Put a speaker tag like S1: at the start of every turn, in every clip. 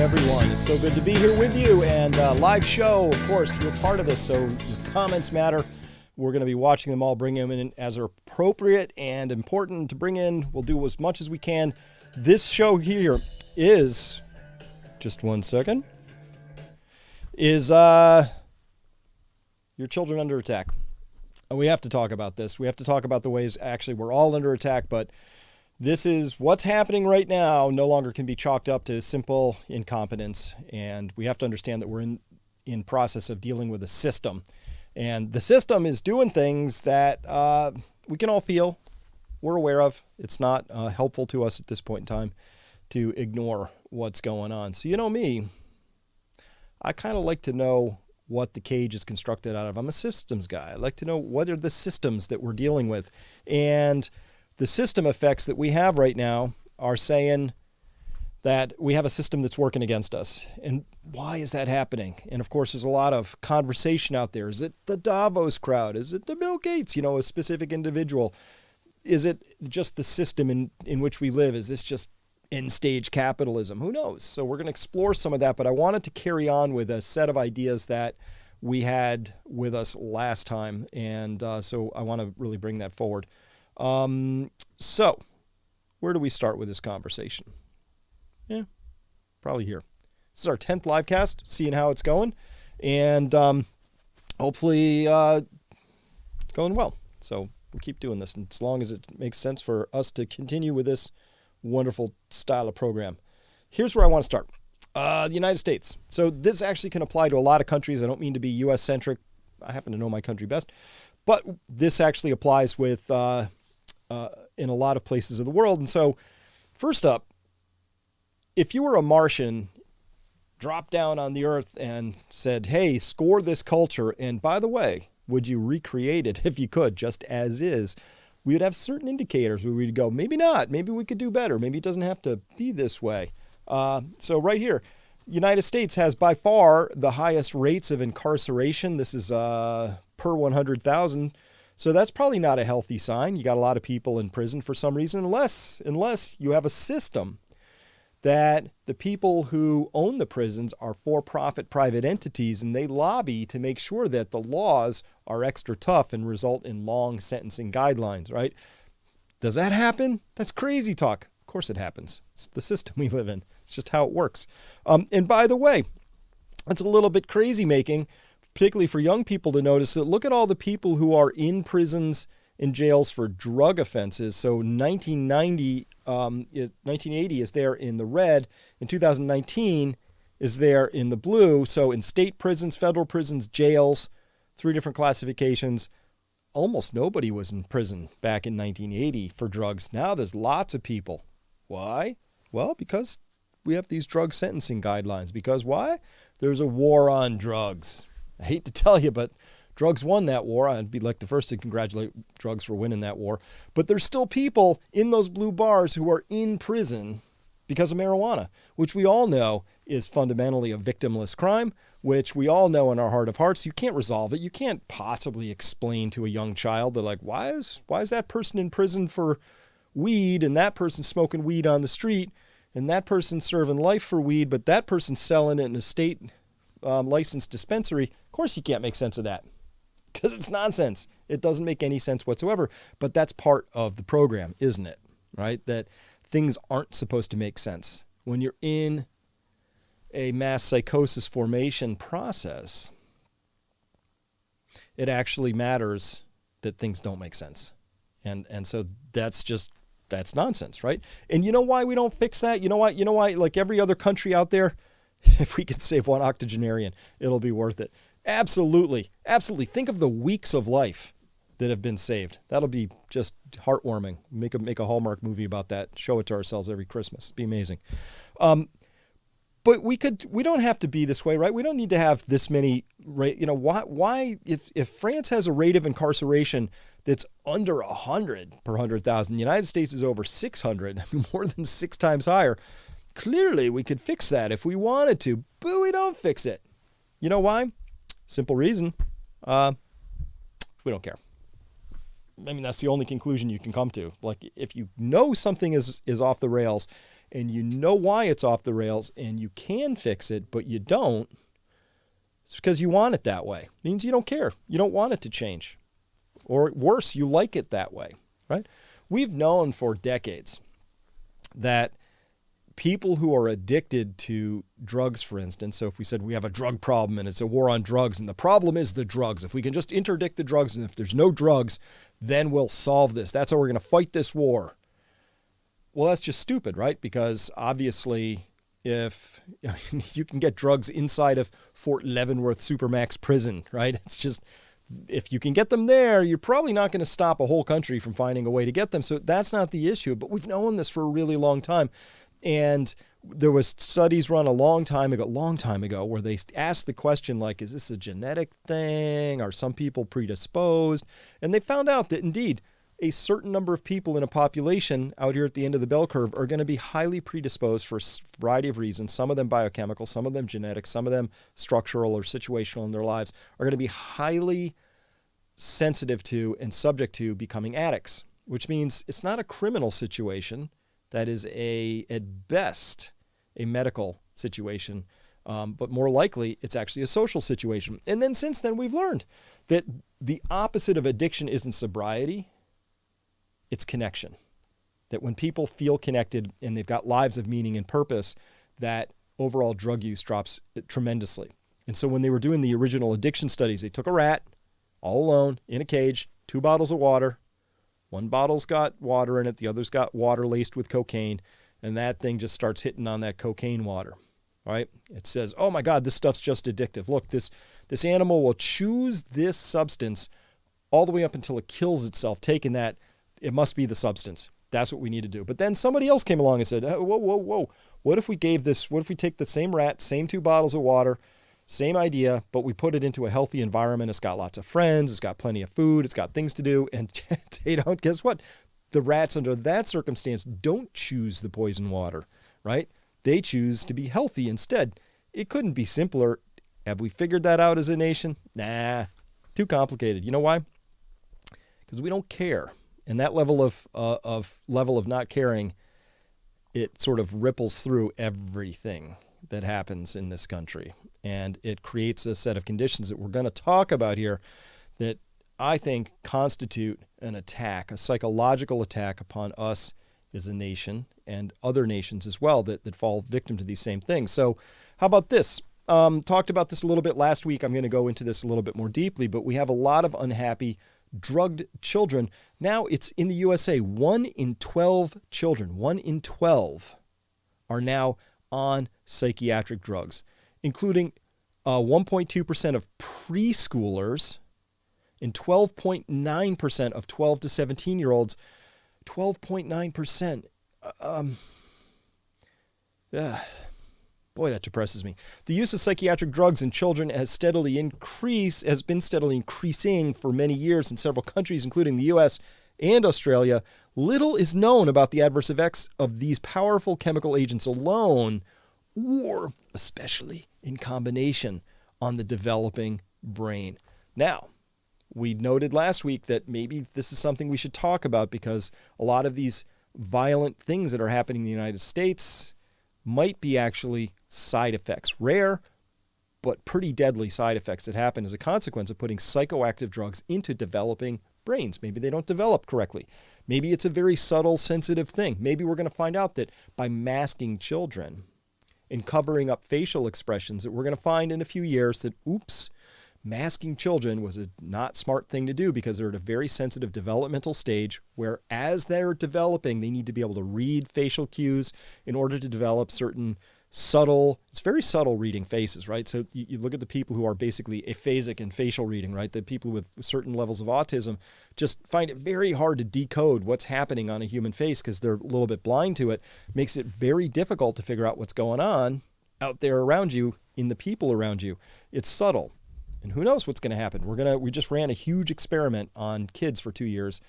S1: everyone. It's so good to be here with you. And live show, of course, you're part of this, so your comments matter. We're going to be watching them all, bring them in as appropriate and important to bring in. We'll do as much as we can. This show here is, just one second, is your children under attack. And we have to talk about this. We have to talk about the ways actually we're all under attack, but this is what's happening right now no longer can be chalked up to simple incompetence. And we have to understand that we're in process of dealing with a system. And the system is doing things that we can all feel, we're aware of. It's not helpful to us at this point in time to ignore what's going on. So you know me, I kind of like to know what the cage is constructed out of. I'm a systems guy. I like to know what are the systems that we're dealing with. And the system effects that we have right now are saying that we have a system that's working against us. And why is that happening? And of course, there's a lot of conversation out there. Is it the Davos crowd? Is it the Bill Gates, a specific individual? Is it just the system in which we live? Is this just end stage capitalism? Who knows? So we're going to explore some of that, but I wanted to carry on with a set of ideas that we had with us last time. And so I want to really bring that forward. So where do we start with this conversation? Yeah, probably here. This is our 10th live cast, seeing how it's going. And hopefully it's going well. So we'll keep doing this. And as long as it makes sense for us to continue with this wonderful style of program. Here's where I want to start. The United States. So this actually can apply to a lot of countries. I don't mean to be U.S.-centric. I happen to know my country best. But this actually applies with in a lot of places of the world. And so first up, if you were a Martian, dropped down on the Earth and said, hey, score this culture, and by the way, would you recreate it if you could, just as is? We would have certain indicators where we'd go, maybe not, maybe we could do better, maybe it doesn't have to be this way. So right here, United States has by far the highest rates of incarceration. This is per 100,000. So that's probably not a healthy sign. You got a lot of people in prison for some reason, unless you have a system that the people who own the prisons are for-profit private entities, and they lobby to make sure that the laws are extra tough and result in long sentencing guidelines, right? Does that happen? That's crazy talk. Of course it happens. It's the system we live in. It's just how it works. And by the way, it's a little bit crazy making, particularly for young people, to notice that look at all the people who are in prisons and jails for drug offenses. So 1980 is there in the red, and 2019 is there in the blue. So in state prisons, federal prisons, jails, 3 different classifications, almost nobody was in prison back in 1980 for drugs. Now there's lots of people. Why? Well, because we have these drug sentencing guidelines. Because why? There's a war on drugs. I hate to tell you, but drugs won that war. I'd be like the first to congratulate drugs for winning that war. But there's still people in those blue bars who are in prison because of marijuana, which we all know is fundamentally a victimless crime, which we all know in our heart of hearts. You can't resolve it. You can't possibly explain to a young child that, like, why is that person in prison for weed and that person smoking weed on the street and that person serving life for weed, but that person selling it in a state licensed dispensary? Of course you can't make sense of that because it's nonsense. It doesn't make any sense whatsoever, but that's part of the program, isn't it? Right? That things aren't supposed to make sense. When you're in a mass psychosis formation process, it actually matters that things don't make sense. And so that's nonsense, right? And you know why we don't fix that? You know why, like every other country out there, if we can save one octogenarian, it'll be worth it. Absolutely. Absolutely. Think of the weeks of life that have been saved. That'll be just heartwarming. Make a Hallmark movie about that. Show it to ourselves every Christmas. It'd be amazing. But we don't have to be this way, right? We don't need to have this many, why, if France has a rate of incarceration that's under 100 per 100,000, the United States is over 600, more than 6 times higher. Clearly, we could fix that if we wanted to, but we don't fix it. You know why? Simple reason. We don't care. I mean, that's the only conclusion you can come to. Like, if you know something is off the rails and you know why it's off the rails and you can fix it, but you don't, it's because you want it that way. It means you don't care. You don't want it to change. Or worse, you like it that way, right? We've known for decades that people who are addicted to drugs, for instance, so if we said we have a drug problem and it's a war on drugs and the problem is the drugs, if we can just interdict the drugs and if there's no drugs, then we'll solve this. That's how we're going to fight this war. Well, that's just stupid, right? Because obviously if you can get drugs inside of Fort Leavenworth Supermax prison, right? It's just, if you can get them there, you're probably not going to stop a whole country from finding a way to get them. So that's not the issue, but we've known this for a really long time. And there was studies run a long time ago, where they asked the question, like, is this a genetic thing? Are some people predisposed? And they found out that indeed a certain number of people in a population out here at the end of the bell curve are going to be highly predisposed for a variety of reasons. Some of them biochemical, some of them genetic, some of them structural or situational in their lives, are going to be highly sensitive to and subject to becoming addicts, which means it's not a criminal situation. That is at best, a medical situation, but more likely it's actually a social situation. And then since then, we've learned that the opposite of addiction isn't sobriety, it's connection. That when people feel connected and they've got lives of meaning and purpose, that overall drug use drops tremendously. And so when they were doing the original addiction studies, they took a rat all alone in a cage, 2 bottles of water. One bottle's got water in it, the other's got water laced with cocaine, and that thing just starts hitting on that cocaine water, right? It says, oh my God, this stuff's just addictive. Look, this animal will choose this substance all the way up until it kills itself, taking that, it must be the substance. That's what we need to do. But then somebody else came along and said, whoa. What if we take the same rat, same 2 bottles of water, same idea, but we put it into a healthy environment. It's got lots of friends. It's got plenty of food. It's got things to do. And they don't, guess what? The rats under that circumstance don't choose the poison water, right? They choose to be healthy instead. It couldn't be simpler. Have we figured that out as a nation? Nah, too complicated. You know why? Because we don't care. And that level of not caring, it sort of ripples through everything that happens in this country. And it creates a set of conditions that we're going to talk about here that I think constitute an attack, a psychological attack upon us as a nation and other nations as well that fall victim to these same things. So how about this? Talked about this a little bit last week. I'm going to go into this a little bit more deeply, but we have a lot of unhappy drugged children. Now it's in the USA, 1 in 12 children, 1 in 12 are now on psychiatric drugs, including 1.2% of preschoolers and 12.9% of 12 to 17-year-olds. 12.9%. Boy, that depresses me. The use of psychiatric drugs in children has been steadily increasing for many years in several countries, including the U.S. and Australia. Little is known about the adverse effects of these powerful chemical agents alone, or especially in combination, on the developing brain. Now, we noted last week that maybe this is something we should talk about because a lot of these violent things that are happening in the United States might be actually side effects, rare but pretty deadly side effects that happen as a consequence of putting psychoactive drugs into developing brains. Maybe they don't develop correctly. Maybe it's a very subtle, sensitive thing. Maybe we're going to find out that by masking children and covering up facial expressions, that we're going to find in a few years that, oops, masking children was a not smart thing to do because they're at a very sensitive developmental stage where as they're developing, they need to be able to read facial cues in order to develop certain it's very subtle reading faces, right? So you look at the people who are basically aphasic in facial reading, right? The people with certain levels of autism just find it very hard to decode what's happening on a human face because they're a little bit blind to it. Makes it very difficult to figure out what's going on out there around you, in the people around you. It's subtle. And who knows what's going to happen? We just ran a huge experiment on kids for 2 years,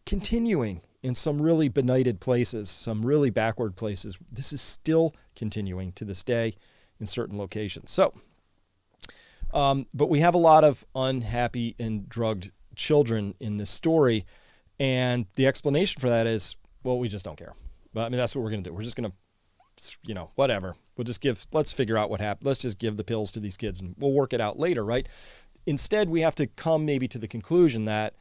S1: continuing in some really benighted places, some really backward places. This is still continuing to this day in certain locations. So, but we have a lot of unhappy and drugged children in this story. And the explanation for that is, well, we just don't care. But I mean, that's what we're going to do. We're just going to, whatever. Let's figure out what happened. Let's just give the pills to these kids and we'll work it out later, right? Instead, we have to come maybe to the conclusion that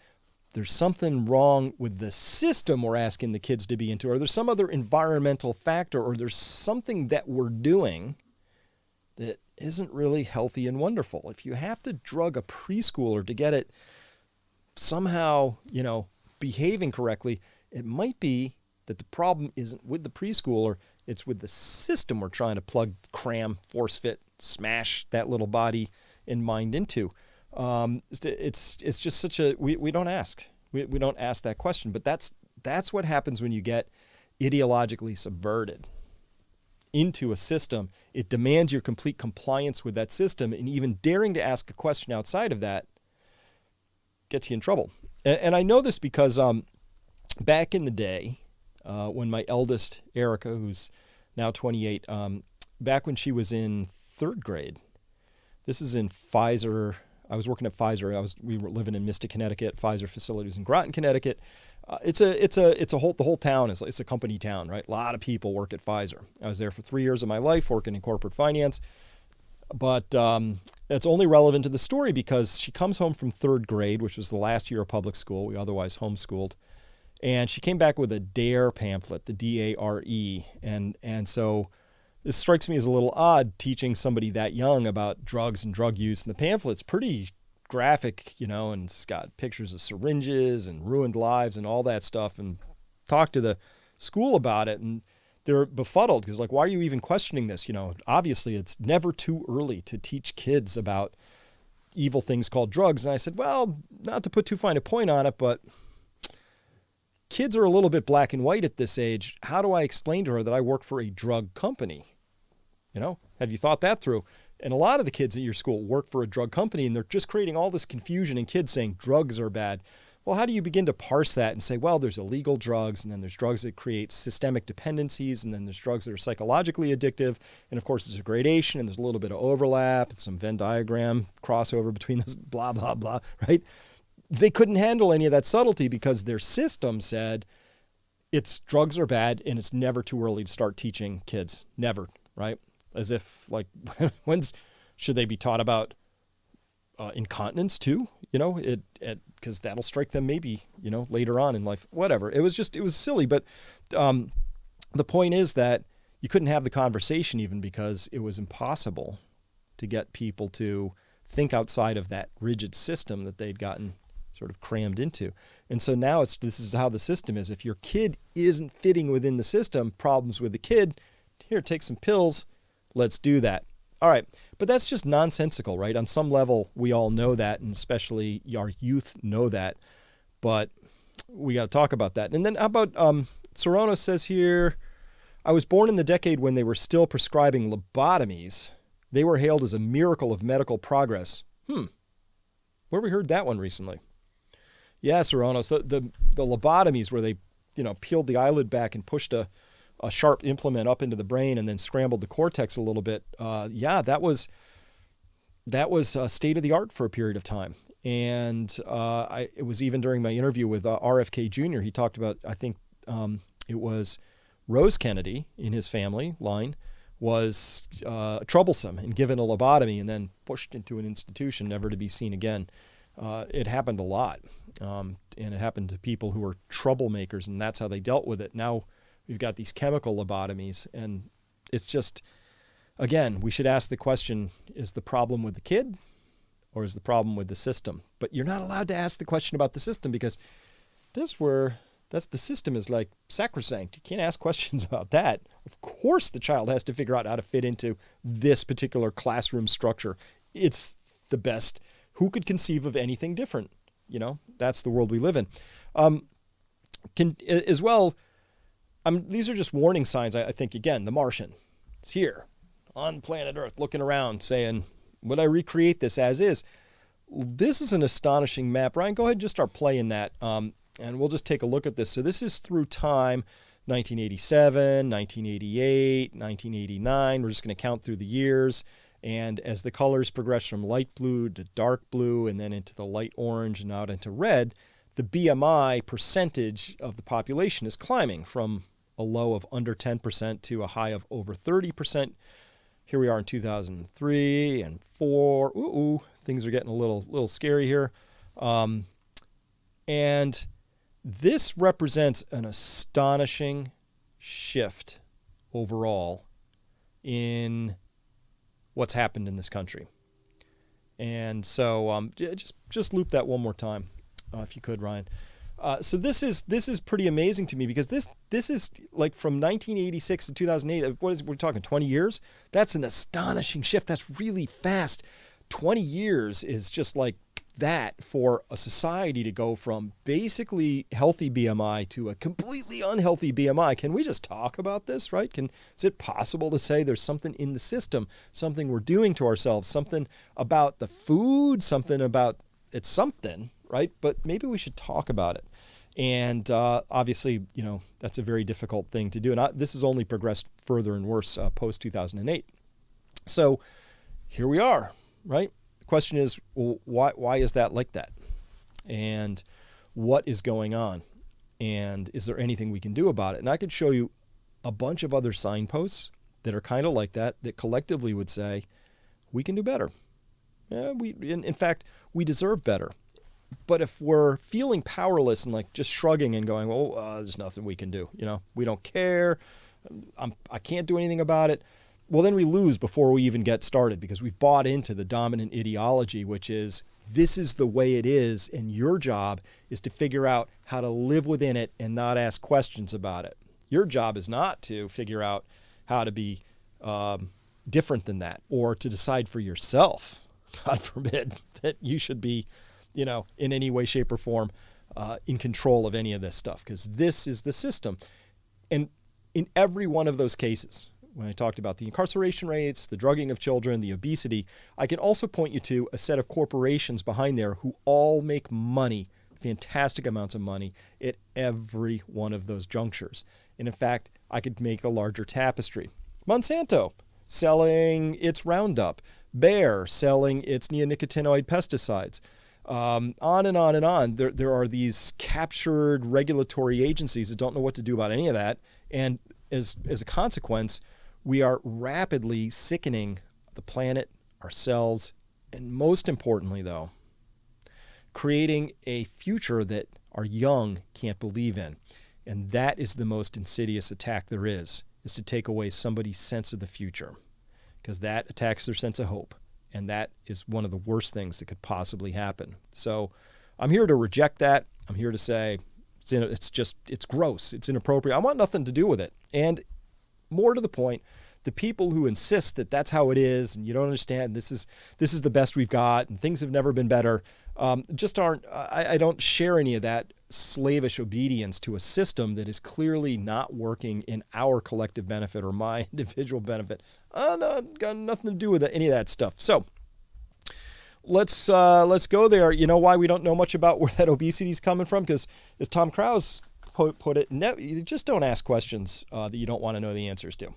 S1: there's something wrong with the system we're asking the kids to be into, or there's some other environmental factor, or there's something that we're doing that isn't really healthy and wonderful. If you have to drug a preschooler to get it somehow, behaving correctly, it might be that the problem isn't with the preschooler, it's with the system we're trying to plug, cram, force fit, smash that little body and mind into. It's just such a, we don't ask. We don't ask that question, but that's what happens when you get ideologically subverted into a system. It demands your complete compliance with that system, and even daring to ask a question outside of that gets you in trouble. And I know this because back in the day, when my eldest, Erica, who's now 28, back when she was in third grade, this is in Pfizer. I was working at Pfizer. We were living in Mystic, Connecticut. Pfizer facilities in Groton, Connecticut. The whole town it's a company town, right? A lot of people work at Pfizer. I was there for 3 years of my life working in corporate finance. But that's only relevant to the story because she comes home from third grade, which was the last year of public school. We otherwise homeschooled. And she came back with a DARE pamphlet, the D-A-R-E. And so this strikes me as a little odd, teaching somebody that young about drugs and drug use. And the pamphlet's pretty graphic, and it's got pictures of syringes and ruined lives and all that stuff. And talk to the school about it. And they're befuddled because, why are you even questioning this? Obviously it's never too early to teach kids about evil things called drugs. And I said, well, not to put too fine a point on it, but kids are a little bit black and white at this age. How do I explain to her that I work for a drug company? Have you thought that through? And a lot of the kids at your school work for a drug company, and they're just creating all this confusion and kids saying drugs are bad. Well, how do you begin to parse that and say, well, there's illegal drugs, and then there's drugs that create systemic dependencies, and then there's drugs that are psychologically addictive. And of course, there's a gradation, and there's a little bit of overlap and some Venn diagram crossover between this blah, blah, blah, right? They couldn't handle any of that subtlety because their system said drugs are bad and it's never too early to start teaching kids. Never, right? As if should they be taught about incontinence too? Because that'll strike them maybe, later on in life, whatever. It was silly. But the point is that you couldn't have the conversation even because it was impossible to get people to think outside of that rigid system that they'd gotten sort of crammed into. And so now this is how the system is. If your kid isn't fitting within the system, problems with the kid, here, take some pills. Let's do that. All right. But that's just nonsensical, right? On some level, we all know that, and especially our youth know that. But we got to talk about that. And then how about Serrano says here, I was born in the decade when they were still prescribing lobotomies. They were hailed as a miracle of medical progress. Where have we heard that one recently? Yeah, Serrano. So the lobotomies where they, peeled the eyelid back and pushed a sharp implement up into the brain and then scrambled the cortex a little bit. That was state of the art for a period of time. And it was even during my interview with RFK Jr. He talked about, I think it was Rose Kennedy in his family line was troublesome and given a lobotomy and then pushed into an institution never to be seen again. It happened a lot. And it happened to people who were troublemakers, and that's how they dealt with it. Now we've got these chemical lobotomies, and it's just, again, we should ask the question, is the problem with the kid or is the problem with the system? But you're not allowed to ask the question about the system because the system is like sacrosanct. You can't ask questions about that. Of course the child has to figure out how to fit into this particular classroom structure. It's the best. Who could conceive of anything different? That's the world we live in. These are just warning signs. I think, again, the Martian is here on planet Earth looking around saying, would I recreate this as is? This is an astonishing map. Ryan, go ahead and just start playing that. And we'll just take a look at this. So this is through time, 1987, 1988, 1989. We're just going to count through the years. And as the colors progress from light blue to dark blue and then into the light orange and out into red, the BMI percentage of the population is climbing from a low of under 10% to a high of over 30%. Here we are in 2003 and 4. Things are getting a little scary here. And this represents an astonishing shift overall in what's happened in this country. And so just loop that one more time, if you could, Ryan. So this is pretty amazing to me, because this is like from 1986 to 2008. We're talking 20 years. That's an astonishing shift. That's really fast. 20 years is just like that for a society to go from basically healthy BMI to a completely unhealthy BMI. Can we just talk about this, right? Is it possible to say there's something in the system, something we're doing to ourselves, something about the food, something about it's something, right? But maybe we should talk about it. And obviously, that's a very difficult thing to do. And this has only progressed further and worse post 2008. So here we are, right? The question is, well, why is that like that? And what is going on? And is there anything we can do about it? And I could show you a bunch of other signposts that are kind of like that collectively would say, we can do better. Yeah, in fact, we deserve better. But if we're feeling powerless and like just shrugging and going, there's nothing we can do, we don't care, I can't do anything about it, well, then we lose before we even get started, because we've bought into the dominant ideology, which is this is the way it is, and your job is to figure out how to live within it and not ask questions about it. Your job is not to figure out how to be different than that, or to decide for yourself, God forbid, that you should be in any way, shape, or form in control of any of this stuff, because this is the system. And in every one of those cases, when I talked about the incarceration rates, the drugging of children, the obesity, I can also point you to a set of corporations behind there who all make money, fantastic amounts of money, at every one of those junctures. And in fact, I could make a larger tapestry. Monsanto selling its Roundup, Bayer selling its neonicotinoid pesticides. On and on and on. There are these captured regulatory agencies that don't know what to do about any of that. And as a consequence, we are rapidly sickening the planet, ourselves, and most importantly, though, creating a future that our young can't believe in. And that is the most insidious attack there is to take away somebody's sense of the future, because that attacks their sense of hope. And that is one of the worst things that could possibly happen. So I'm here to reject that. I'm here to say it's gross. It's inappropriate. I want nothing to do with it. And more to the point, the people who insist that that's how it is and you don't understand, this is the best we've got and things have never been better, just aren't. I don't share any of that slavish obedience to a system that is clearly not working in our collective benefit or my individual benefit. No, got nothing to do with any of that stuff. So let's go there. You know why we don't know much about where that obesity is coming from? Because as Tom Krause put it, you just don't ask questions that you don't want to know the answers to.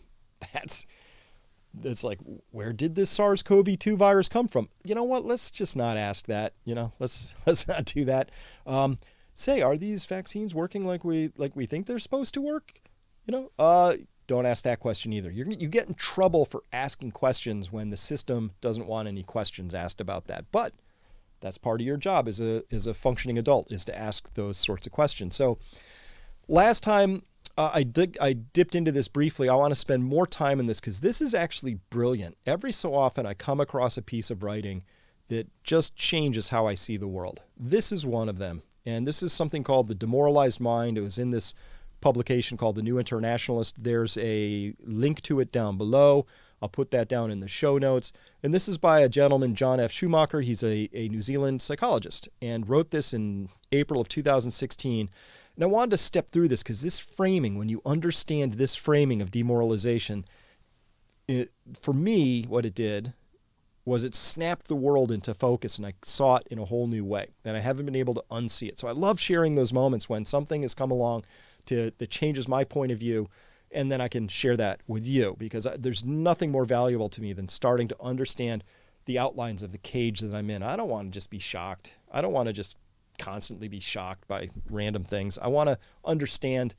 S1: That's like, where did this SARS-CoV-2 virus come from? You know what? Let's just not ask that. Let's not do that. Say, are these vaccines working like we think they're supposed to work? Don't ask that question either. You get in trouble for asking questions when the system doesn't want any questions asked about that. But that's part of your job as a functioning adult, is to ask those sorts of questions. So last time I dipped into this briefly. I want to spend more time in this because this is actually brilliant. Every so often I come across a piece of writing that just changes how I see the world. This is one of them. And this is something called The Demoralized Mind. It was in this publication called The New Internationalist. There's a link to it down below. I'll put that down in the show notes. And this is by a gentleman, John F. Schumacher. He's a New Zealand psychologist and wrote this in April of 2016. And I wanted to step through this because this framing, when you understand this framing of demoralization, for me, what it did was it snapped the world into focus, and I saw it in a whole new way. And I haven't been able to unsee it. So I love sharing those moments when something has come along that changes my point of view. and then I can share that with you, because there's nothing more valuable to me than starting to understand the outlines of the cage that I'm in. I don't want to just be shocked. I don't want to just constantly be shocked by random things. I want to understand,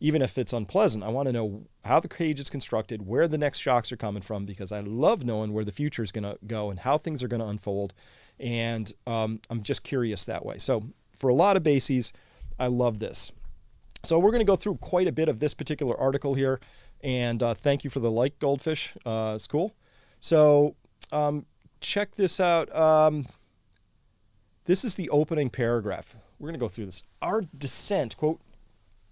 S1: even if it's unpleasant, I want to know how the cage is constructed, where the next shocks are coming from, because I love knowing where the future is going to go and how things are going to unfold. And I'm just curious that way. So for a lot of bases, I love this. So we're going to go through quite a bit of this particular article here. And thank you for the like, Goldfish. It's cool. So check this out. This is the opening paragraph. We're going to go through this. Our descent, quote,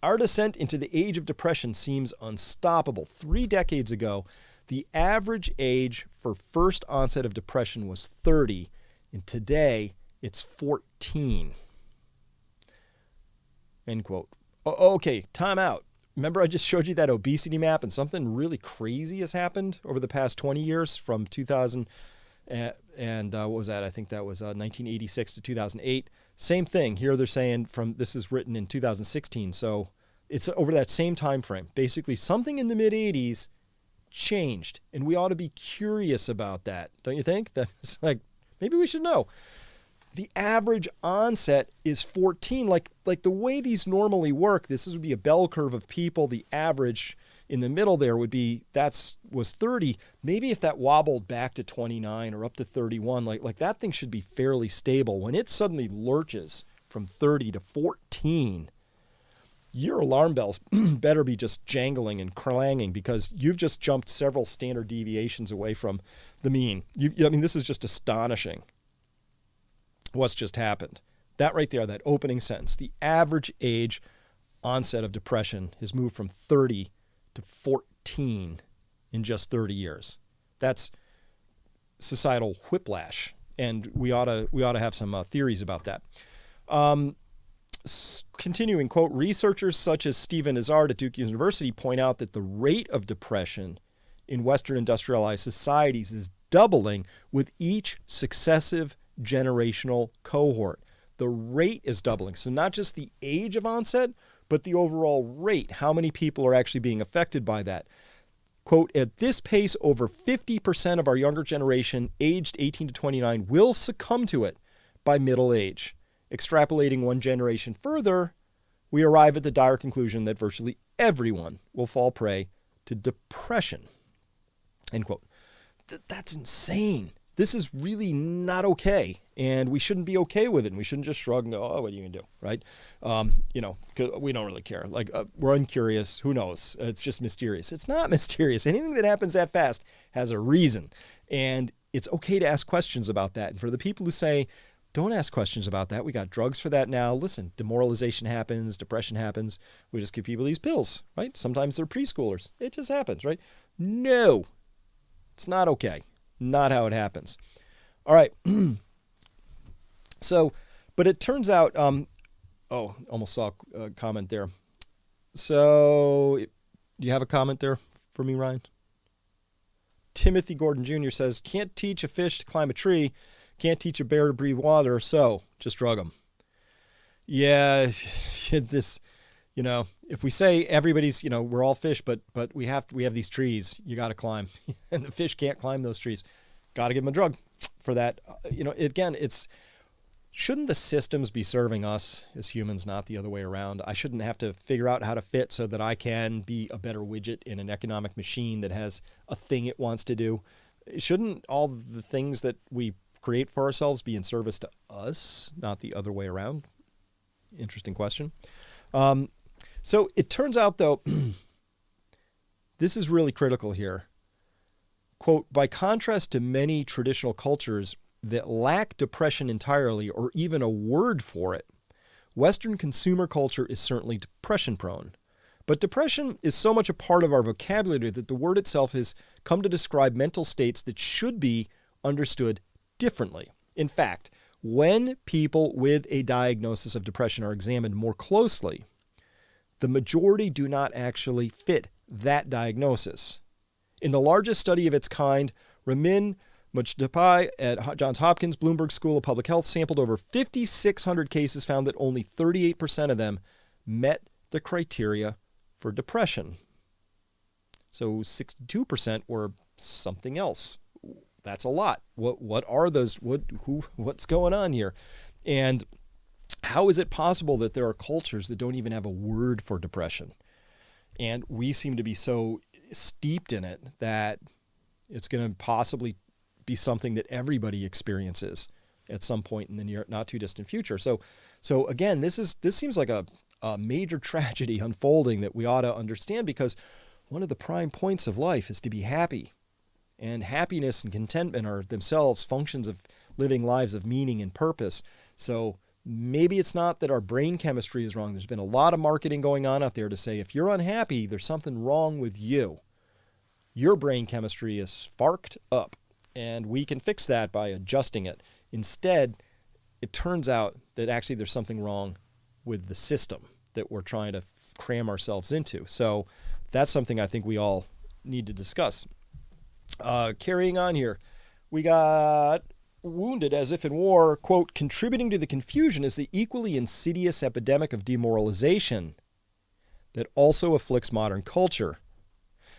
S1: our descent into the age of depression seems unstoppable. 3 decades ago, the average age for first onset of depression was 30, and today it's 14. End quote. Okay, time out. Remember I just showed you that obesity map, and something really crazy has happened over the past 20 years from 2000 and what was that? I think that was 1986 to 2008. Same thing here. They're saying this is written in 2016. So it's over that same time frame. Basically something in the mid 80s changed, and we ought to be curious about that. Don't you think? That's like, maybe we should know. The average onset is 14. Like the way these normally work, this would be a bell curve of people. The average in the middle there was 30. Maybe if that wobbled back to 29 or up to 31, like that thing should be fairly stable. When it suddenly lurches from 30 to 14, your alarm bells better be just jangling and clanging, because you've just jumped several standard deviations away from the mean. I mean, this is just astonishing what's just happened. That right there, that opening sentence, the average age onset of depression has moved from 30 to 14 in just 30 years. That's societal whiplash, and we ought to have some theories about that. Continuing, quote, researchers such as Stephen Izzard at Duke University point out that the rate of depression in Western industrialized societies is doubling with each successive generational cohort. The rate is doubling. So not just the age of onset, but the overall rate. How many people are actually being affected by that? Quote, at this pace, over 50% of our younger generation aged 18 to 29 will succumb to it by middle age. Extrapolating one generation further, we arrive at the dire conclusion that virtually everyone will fall prey to depression. End quote. That's insane. This is really not okay, and we shouldn't be okay with it, and we shouldn't just shrug and go, oh, what are you going to do, right? 'Cause we don't really care. We're uncurious. Who knows? It's just mysterious. It's not mysterious. Anything that happens that fast has a reason, and it's okay to ask questions about that. And for the people who say, don't ask questions about that, we got drugs for that now. Listen, demoralization happens, depression happens. We just give people these pills, right? Sometimes they're preschoolers. It just happens, right? No, it's not okay. Not how it happens. All right. So, but it turns out, almost saw a comment there. So, do you have a comment there for me, Ryan? Timothy Gordon Jr. says, can't teach a fish to climb a tree, can't teach a bear to breathe water, so just drug them. Yeah, this, if we say everybody's, we're all fish, but we have these trees you got to climb, and the fish can't climb those trees. Got to give them a drug for that. Again, shouldn't the systems be serving us as humans, not the other way around? I shouldn't have to figure out how to fit so that I can be a better widget in an economic machine that has a thing it wants to do. Shouldn't all the things that we create for ourselves be in service to us, not the other way around? Interesting question. So it turns out, though, this is really critical here. Quote, by contrast to many traditional cultures that lack depression entirely or even a word for it, Western consumer culture is certainly depression prone. But depression is so much a part of our vocabulary that the word itself has come to describe mental states that should be understood differently. In fact, when people with a diagnosis of depression are examined more closely, the majority do not actually fit that diagnosis. In the largest study of its kind, Ramin Mujtabai at Johns Hopkins Bloomberg School of Public Health sampled over 5,600 cases, found that only 38% of them met the criteria for depression. So 62% were something else. That's a lot. What are those? What's going on here? And how is it possible that there are cultures that don't even have a word for depression? And we seem to be so steeped in it that it's going to possibly be something that everybody experiences at some point in the near, not too distant future. So again, this seems like a major tragedy unfolding that we ought to understand, because one of the prime points of life is to be happy. And happiness and contentment are themselves functions of living lives of meaning and purpose. So maybe it's not that our brain chemistry is wrong. There's been a lot of marketing going on out there to say, if you're unhappy, there's something wrong with you. Your brain chemistry is farked up, and we can fix that by adjusting it. Instead, it turns out that actually there's something wrong with the system that we're trying to cram ourselves into. So that's something I think we all need to discuss. Carrying on here, we got Wounded as if in war, quote, contributing to the confusion is the equally insidious epidemic of demoralization that also afflicts modern culture.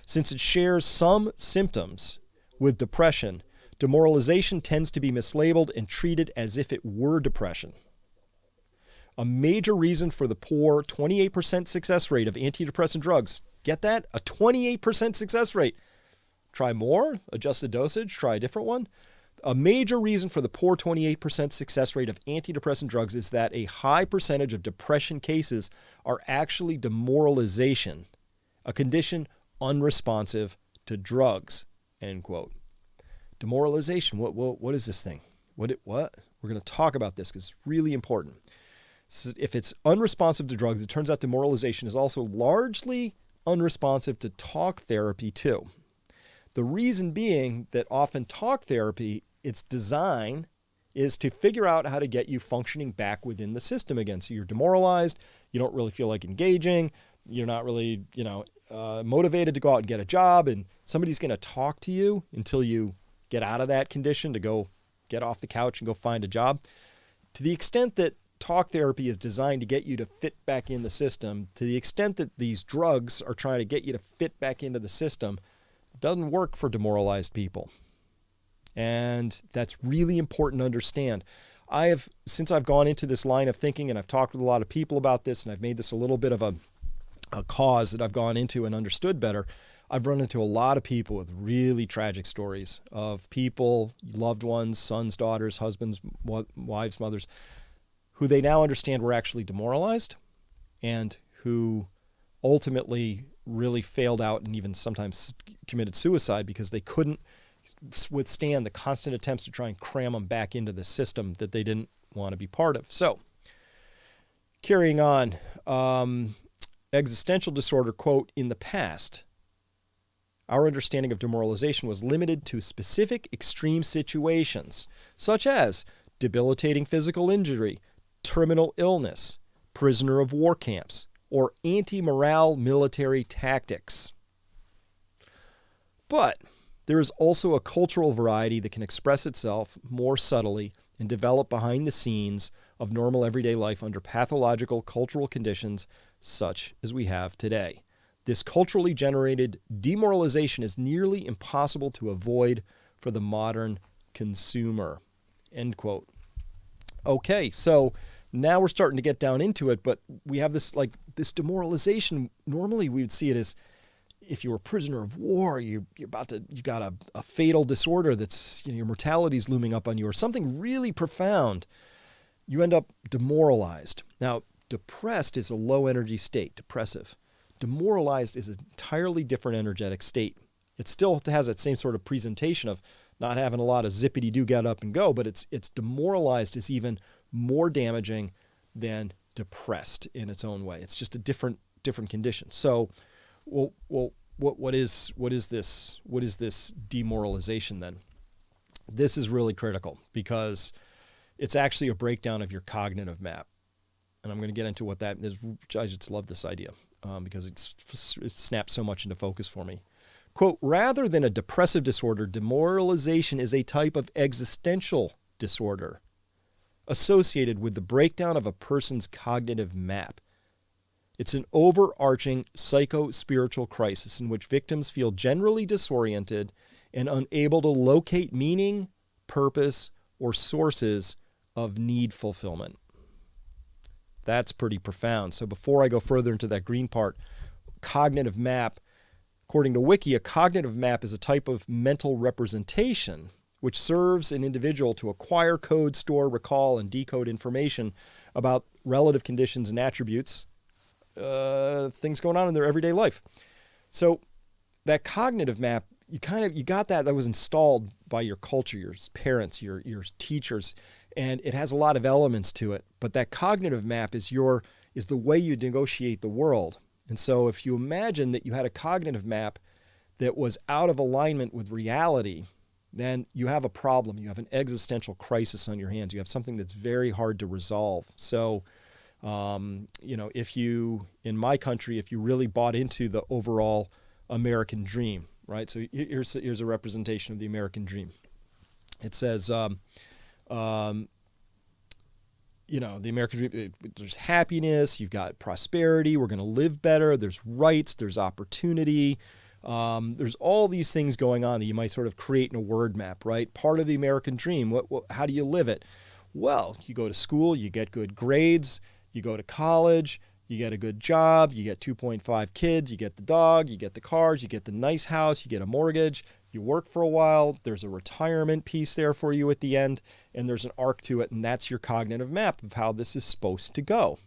S1: Since it shares some symptoms with depression, demoralization tends to be mislabeled and treated as if it were depression. A major reason for the poor 28% success rate of antidepressant drugs. Get that? A 28% success rate. Try more, adjust the dosage, try a different one. A major reason for the poor 28% success rate of antidepressant drugs is that a high percentage of depression cases are actually demoralization, a condition unresponsive to drugs, end quote. Demoralization, what is this thing? What? We're going to talk about this because it's really important. So if it's unresponsive to drugs, it turns out demoralization is also largely unresponsive to talk therapy too. The reason being that often talk therapy, its design is to figure out how to get you functioning back within the system again. So you're demoralized, you don't really feel like engaging, you're not really, motivated to go out and get a job, and somebody's going to talk to you until you get out of that condition to go get off the couch and go find a job. To the extent that talk therapy is designed to get you to fit back in the system, to the extent that these drugs are trying to get you to fit back into the system, doesn't work for demoralized people. And that's really important to understand. Since I've gone into this line of thinking, and I've talked with a lot of people about this, and I've made this a little bit of a cause that I've gone into and understood better, I've run into a lot of people with really tragic stories of people, loved ones, sons, daughters, husbands, wives, mothers, who they now understand were actually demoralized and who ultimately really failed out and even sometimes committed suicide because they couldn't withstand the constant attempts to try and cram them back into the system that they didn't want to be part of. So, carrying on, existential disorder, quote, in the past, our understanding of demoralization was limited to specific extreme situations, such as debilitating physical injury, terminal illness, prisoner of war camps, or anti-morale military tactics. But there is also a cultural variety that can express itself more subtly and develop behind the scenes of normal everyday life under pathological cultural conditions such as we have today. This culturally generated demoralization is nearly impossible to avoid for the modern consumer, end quote. Okay, so now we're starting to get down into it, but we have this demoralization. Normally we would see it as if you were a prisoner of war, you got a fatal disorder that's, your mortality's looming up on you, or something really profound. You end up demoralized. Now, depressed is a low energy state, depressive. Demoralized is an entirely different energetic state. It still has that same sort of presentation of not having a lot of zippity-doo, get up and go, but it's demoralized is even more damaging than depressed in its own way. It's just a different condition. So, what is this demoralization then? This is really critical because it's actually a breakdown of your cognitive map, and I'm going to get into what that is. I just love this idea because it snaps so much into focus for me. Quote, rather than a depressive disorder, demoralization is a type of existential disorder associated with the breakdown of a person's cognitive map. It's an overarching psycho-spiritual crisis in which victims feel generally disoriented and unable to locate meaning, purpose, or sources of need fulfillment. That's pretty profound. So before I go further into that green part, cognitive map, according to Wiki, a cognitive map is a type of mental representation which serves an individual to acquire, code, store, recall, and decode information about relative conditions and attributes, things going on in their everyday life. So that cognitive map, you got that was installed by your culture, your parents, your teachers, and it has a lot of elements to it. But that cognitive map is the way you negotiate the world. And so if you imagine that you had a cognitive map that was out of alignment with reality, then you have a problem. You have an existential crisis on your hands. You have something that's very hard to resolve. So, if you, in my country, if you really bought into the overall American dream, right? So here's a representation of the American dream. It says, the American dream, there's happiness, you've got prosperity, we're going to live better, there's rights, there's opportunity, there's all these things going on that you might sort of create in a word map, right? Part of the American dream, how do you live it? Well, you go to school, you get good grades, you go to college, you get a good job, you get 2.5 kids, you get the dog, you get the cars, you get the nice house, you get a mortgage, you work for a while, there's a retirement piece there for you at the end, and there's an arc to it, and that's your cognitive map of how this is supposed to go.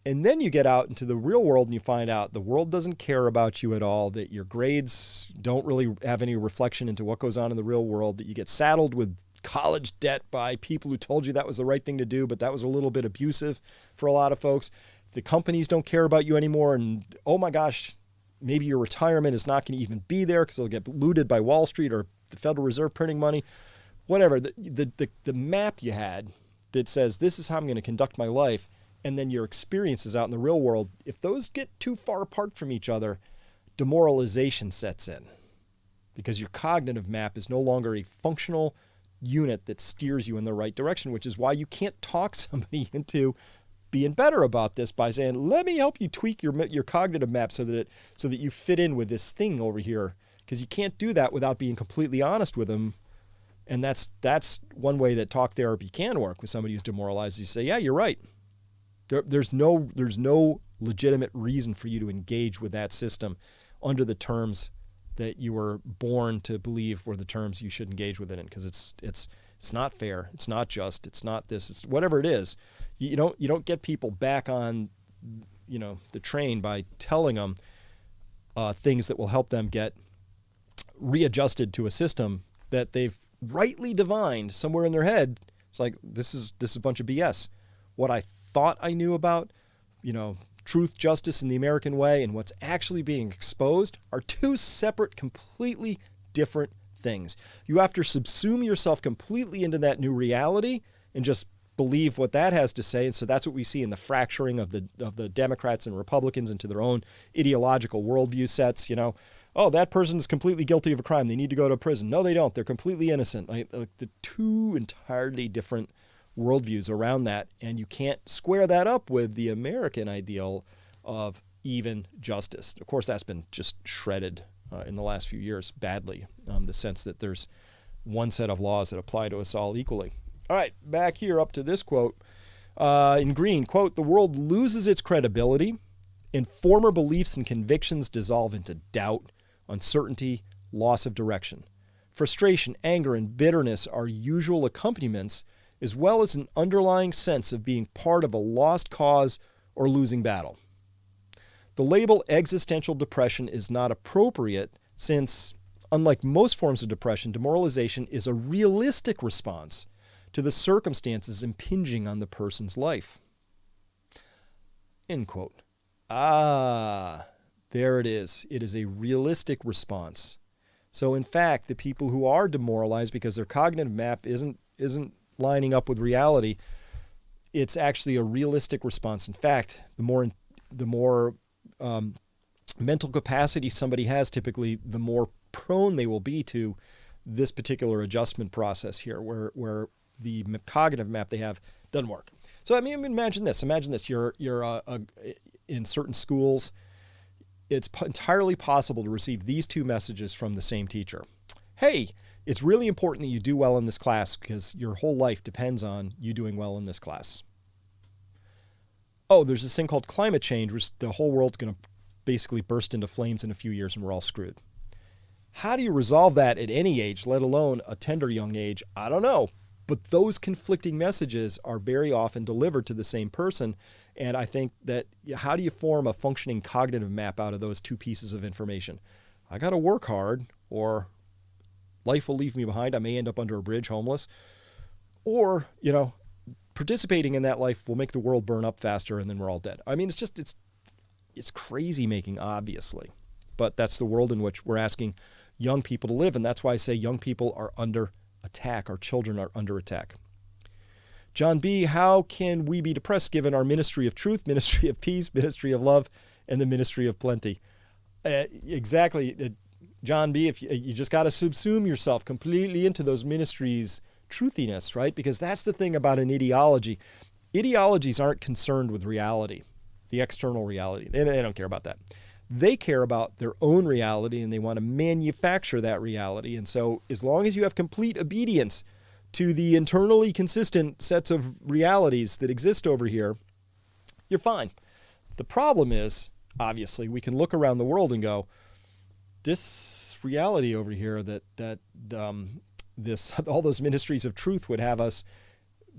S1: And then you get out into the real world and you find out the world doesn't care about you at all, that your grades don't really have any reflection into what goes on in the real world, that you get saddled with college debt by people who told you that was the right thing to do, but that was a little bit abusive for a lot of folks. The companies don't care about you anymore, and oh my gosh, maybe your retirement is not going to even be there because it'll get looted by Wall Street or the Federal Reserve printing money, whatever. The map you had that says this is how I'm going to conduct my life, and then your experiences out in the real world, if those get too far apart from each other, demoralization sets in because your cognitive map is no longer a functional unit that steers you in the right direction, which is why you can't talk somebody into being better about this by saying, let me help you tweak your cognitive map so that you fit in with this thing over here, because you can't do that without being completely honest with them. And that's one way that talk therapy can work with somebody who's demoralized. You say, yeah, you're right. There's no legitimate reason for you to engage with that system under the terms that you were born to believe were the terms you should engage with it in, because it's not fair, it's not just, it's not this, it's whatever it is. You don't get people back on the train by telling them things that will help them get readjusted to a system that they've rightly divined somewhere in their head. It's like, this is a bunch of BS. What I thought I knew about, truth, justice, and the American way, and what's actually being exposed are two separate, completely different things. You have to subsume yourself completely into that new reality and just believe what that has to say. And so that's what we see in the fracturing of the Democrats and Republicans into their own ideological worldview sets. Oh, that person is completely guilty of a crime, they need to go to prison. No, they don't. They're completely innocent. Like the two entirely different worldviews around that, and you can't square that up with the American ideal of even justice. Of course, that's been just shredded in the last few years badly, the sense that there's one set of laws that apply to us all equally. All right, back here up to this quote in green, quote, "The world loses its credibility and former beliefs and convictions dissolve into doubt, uncertainty, loss of direction. Frustration, anger, and bitterness are usual accompaniments, as well as an underlying sense of being part of a lost cause or losing battle. The label existential depression is not appropriate since, unlike most forms of depression, demoralization is a realistic response to the circumstances impinging on the person's life." End quote. There it is. It is a realistic response. So in fact, the people who are demoralized because their cognitive map isn't lining up with reality, it's actually a realistic response. In fact, the more mental capacity somebody has, typically, the more prone they will be to this particular adjustment process here, where the cognitive map they have doesn't work. So I mean, imagine this. Imagine this. You're in certain schools, it's entirely possible to receive these two messages from the same teacher. Hey, it's really important that you do well in this class because your whole life depends on you doing well in this class. Oh, there's this thing called climate change, which the whole world's going to basically burst into flames in a few years and we're all screwed. How do you resolve that at any age, let alone a tender young age? I don't know. But those conflicting messages are very often delivered to the same person. And I think that how do you form a functioning cognitive map out of those two pieces of information? I got to work hard, or life will leave me behind. I may end up under a bridge homeless. Or, participating in that life will make the world burn up faster and then we're all dead. I mean, it's crazy making, obviously. But that's the world in which we're asking young people to live. And that's why I say young people are under attack. Our children are under attack. John B., how can we be depressed given our ministry of truth, ministry of peace, ministry of love, and the ministry of plenty? Exactly, John B., if you just got to subsume yourself completely into those ministries' truthiness, right? Because that's the thing about an ideology. Ideologies aren't concerned with reality, the external reality. They don't care about that. They care about their own reality and they want to manufacture that reality. And so as long as you have complete obedience to the internally consistent sets of realities that exist over here, you're fine. The problem is, obviously, we can look around the world and go, this reality over here that all those ministries of truth would have us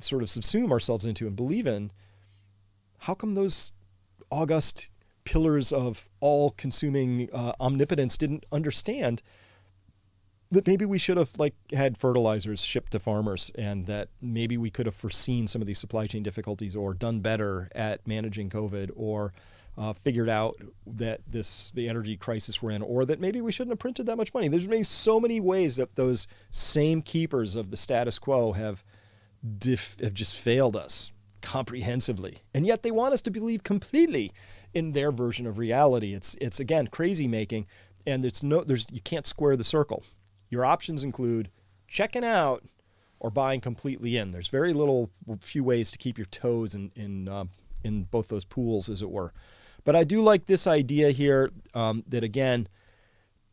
S1: sort of subsume ourselves into and believe in, how come those august pillars of all-consuming omnipotence didn't understand that maybe we should have had fertilizers shipped to farmers, and that maybe we could have foreseen some of these supply chain difficulties or done better at managing COVID, or figured out that the energy crisis we're in, or that maybe we shouldn't have printed that much money. There's maybe so many ways that those same keepers of the status quo have just failed us comprehensively. And yet they want us to believe completely in their version of reality. It's again, crazy making, and you can't square the circle. Your options include checking out or buying completely in. There's very few ways to keep your toes in both those pools, as it were. But I do like this idea here that, again,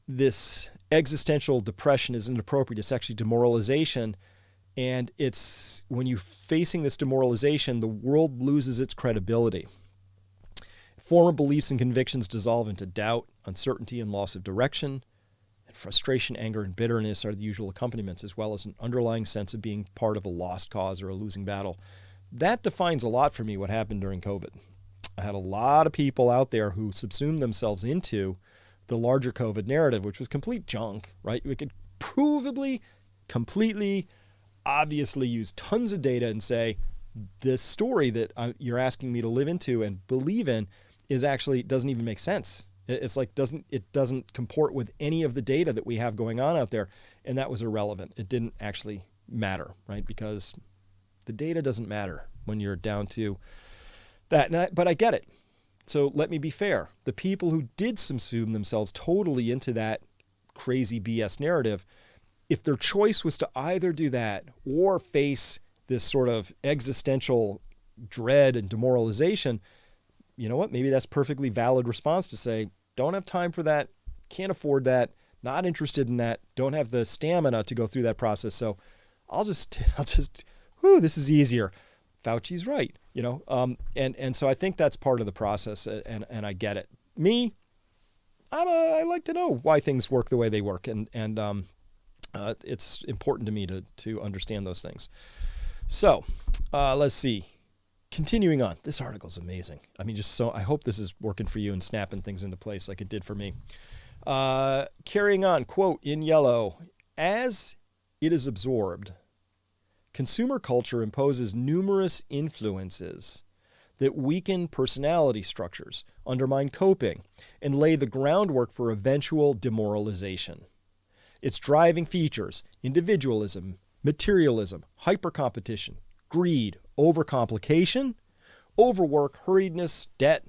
S1: this existential depression isn't appropriate. It's actually demoralization. And it's when you're facing this demoralization, the world loses its credibility. Former beliefs and convictions dissolve into doubt, uncertainty, and loss of direction. And frustration, anger, and bitterness are the usual accompaniments, as well as an underlying sense of being part of a lost cause or a losing battle. That defines a lot for me what happened during COVID. I had a lot of people out there who subsumed themselves into the larger COVID narrative, which was complete junk, right? We could provably, completely, obviously use tons of data and say, this story that you're asking me to live into and believe in doesn't even make sense. It's it doesn't comport with any of the data that we have going on out there. And that was irrelevant. It didn't actually matter, right? Because the data doesn't matter when you're down to that. But I get it. So let me be fair. The people who did subsume themselves totally into that crazy BS narrative, if their choice was to either do that or face this sort of existential dread and demoralization, you know what? Maybe that's a perfectly valid response to say, don't have time for that, can't afford that, not interested in that, don't have the stamina to go through that process. So I'll just, this is easier. Fauci's right, and so I think that's part of the process, and I get it. Me, I like to know why things work the way they work, and it's important to me to understand those things. So let's see. Continuing on, this article is amazing. I mean, I hope this is working for you and snapping things into place like it did for me. Carrying on, quote in yellow, as it is absorbed, consumer culture imposes numerous influences that weaken personality structures, undermine coping, and lay the groundwork for eventual demoralization. Its driving features, individualism, materialism, hypercompetition, greed, overcomplication, overwork, hurriedness, debt,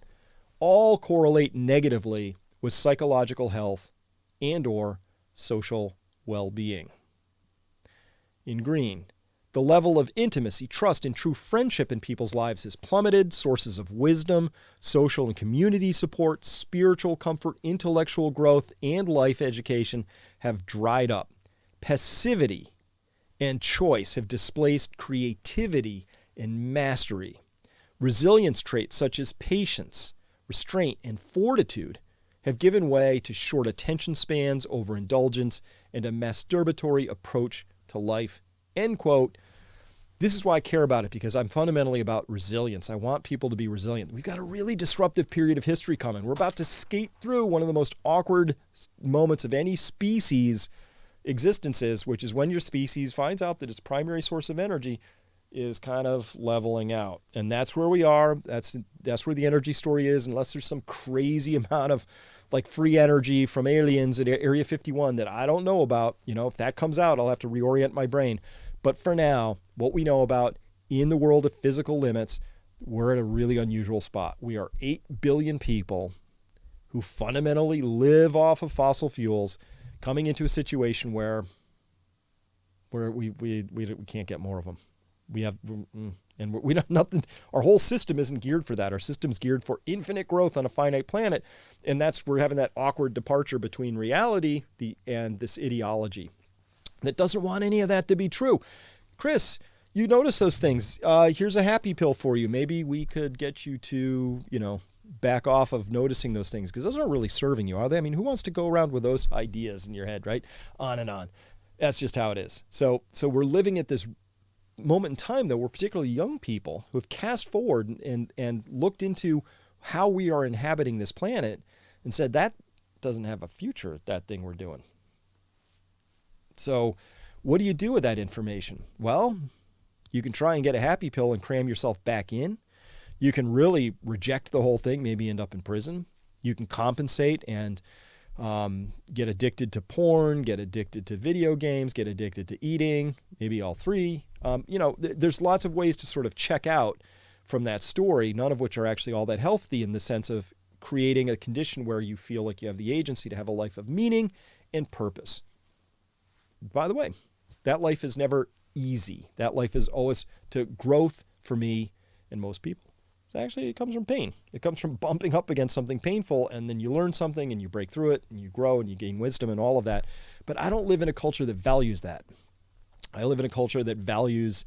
S1: all correlate negatively with psychological health and/or social well-being. In green, The level of intimacy, trust, and true friendship in people's lives has plummeted. Sources of wisdom, social and community support, spiritual comfort, intellectual growth, and life education have dried up. Passivity and choice have displaced creativity and mastery. Resilience traits such as patience, restraint, and fortitude have given way to short attention spans, overindulgence, and a masturbatory approach to life. End quote. This is why I care about it, because I'm fundamentally about resilience. I want people to be resilient. We've got a really disruptive period of history coming. We're about to skate through one of the most awkward moments of any species' existences, which is when your species finds out that its primary source of energy is kind of leveling out. And that's where we are. That's where the energy story is, unless there's some crazy amount of like free energy from aliens at Area 51 that I don't know about. You know, if that comes out, I'll have to reorient my brain. But for now, what we know about in the world of physical limits, we're at a really unusual spot. We are 8 billion people who fundamentally live off of fossil fuels, coming into a situation where we can't get more of them. We have nothing. Our whole system isn't geared for that. Our system's geared for infinite growth on a finite planet, and we're having that awkward departure between reality and this ideology that doesn't want any of that to be true. Chris, you notice those things. Here's a happy pill for you. Maybe we could get you to, back off of noticing those things, because those aren't really serving you, are they? I mean, who wants to go around with those ideas in your head, right? On and on. That's just how it is. So we're living at this moment in time, though, where particularly young people who have cast forward and looked into how we are inhabiting this planet and said, that doesn't have a future, that thing we're doing. So what do you do with that information? Well, you can try and get a happy pill and cram yourself back in. You can really reject the whole thing, maybe end up in prison. You can compensate and get addicted to porn, get addicted to video games, get addicted to eating, maybe all three. There's lots of ways to sort of check out from that story, none of which are actually all that healthy in the sense of creating a condition where you feel like you have the agency to have a life of meaning and purpose. By the way, that life is never easy. That life is always to growth for me and most people. It comes from pain. It comes from bumping up against something painful, and then you learn something and you break through it and you grow and you gain wisdom and all of that. But I don't live in a culture that values that. I live in a culture that values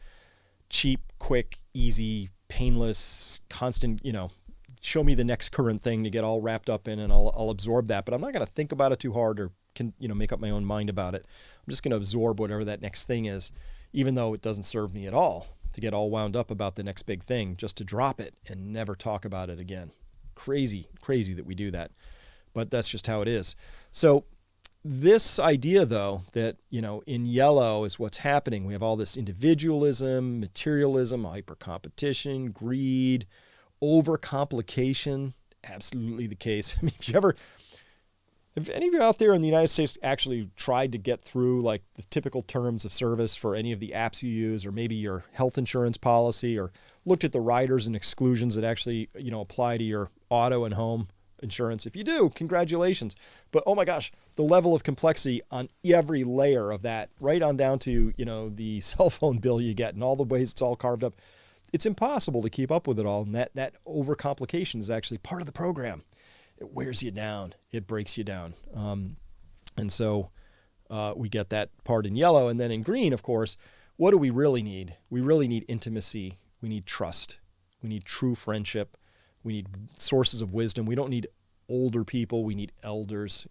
S1: cheap, quick, easy, painless, constant, show me the next current thing to get all wrapped up in, and I'll absorb that. But I'm not going to think about it too hard or make up my own mind about it. I'm just going to absorb whatever that next thing is, even though it doesn't serve me at all, to get all wound up about the next big thing, just to drop it and never talk about it again. Crazy that we do that. But that's just how it is. So this idea, though, that, in yellow is what's happening. We have all this individualism, materialism, hyper-competition, greed, overcomplication. Absolutely the case. I mean, if any of you out there in the United States actually tried to get through like the typical terms of service for any of the apps you use, or maybe your health insurance policy, or looked at the riders and exclusions that actually, apply to your auto and home insurance. If you do, congratulations. But oh my gosh, the level of complexity on every layer of that, right on down to, the cell phone bill you get and all the ways it's all carved up. It's impossible to keep up with it all. And that overcomplication is actually part of the program. It wears you down. It breaks you down. And so we get that part in yellow. And then in green, of course, what do we really need? We really need intimacy. We need trust. We need true friendship. We need sources of wisdom. We don't need older people. We need elders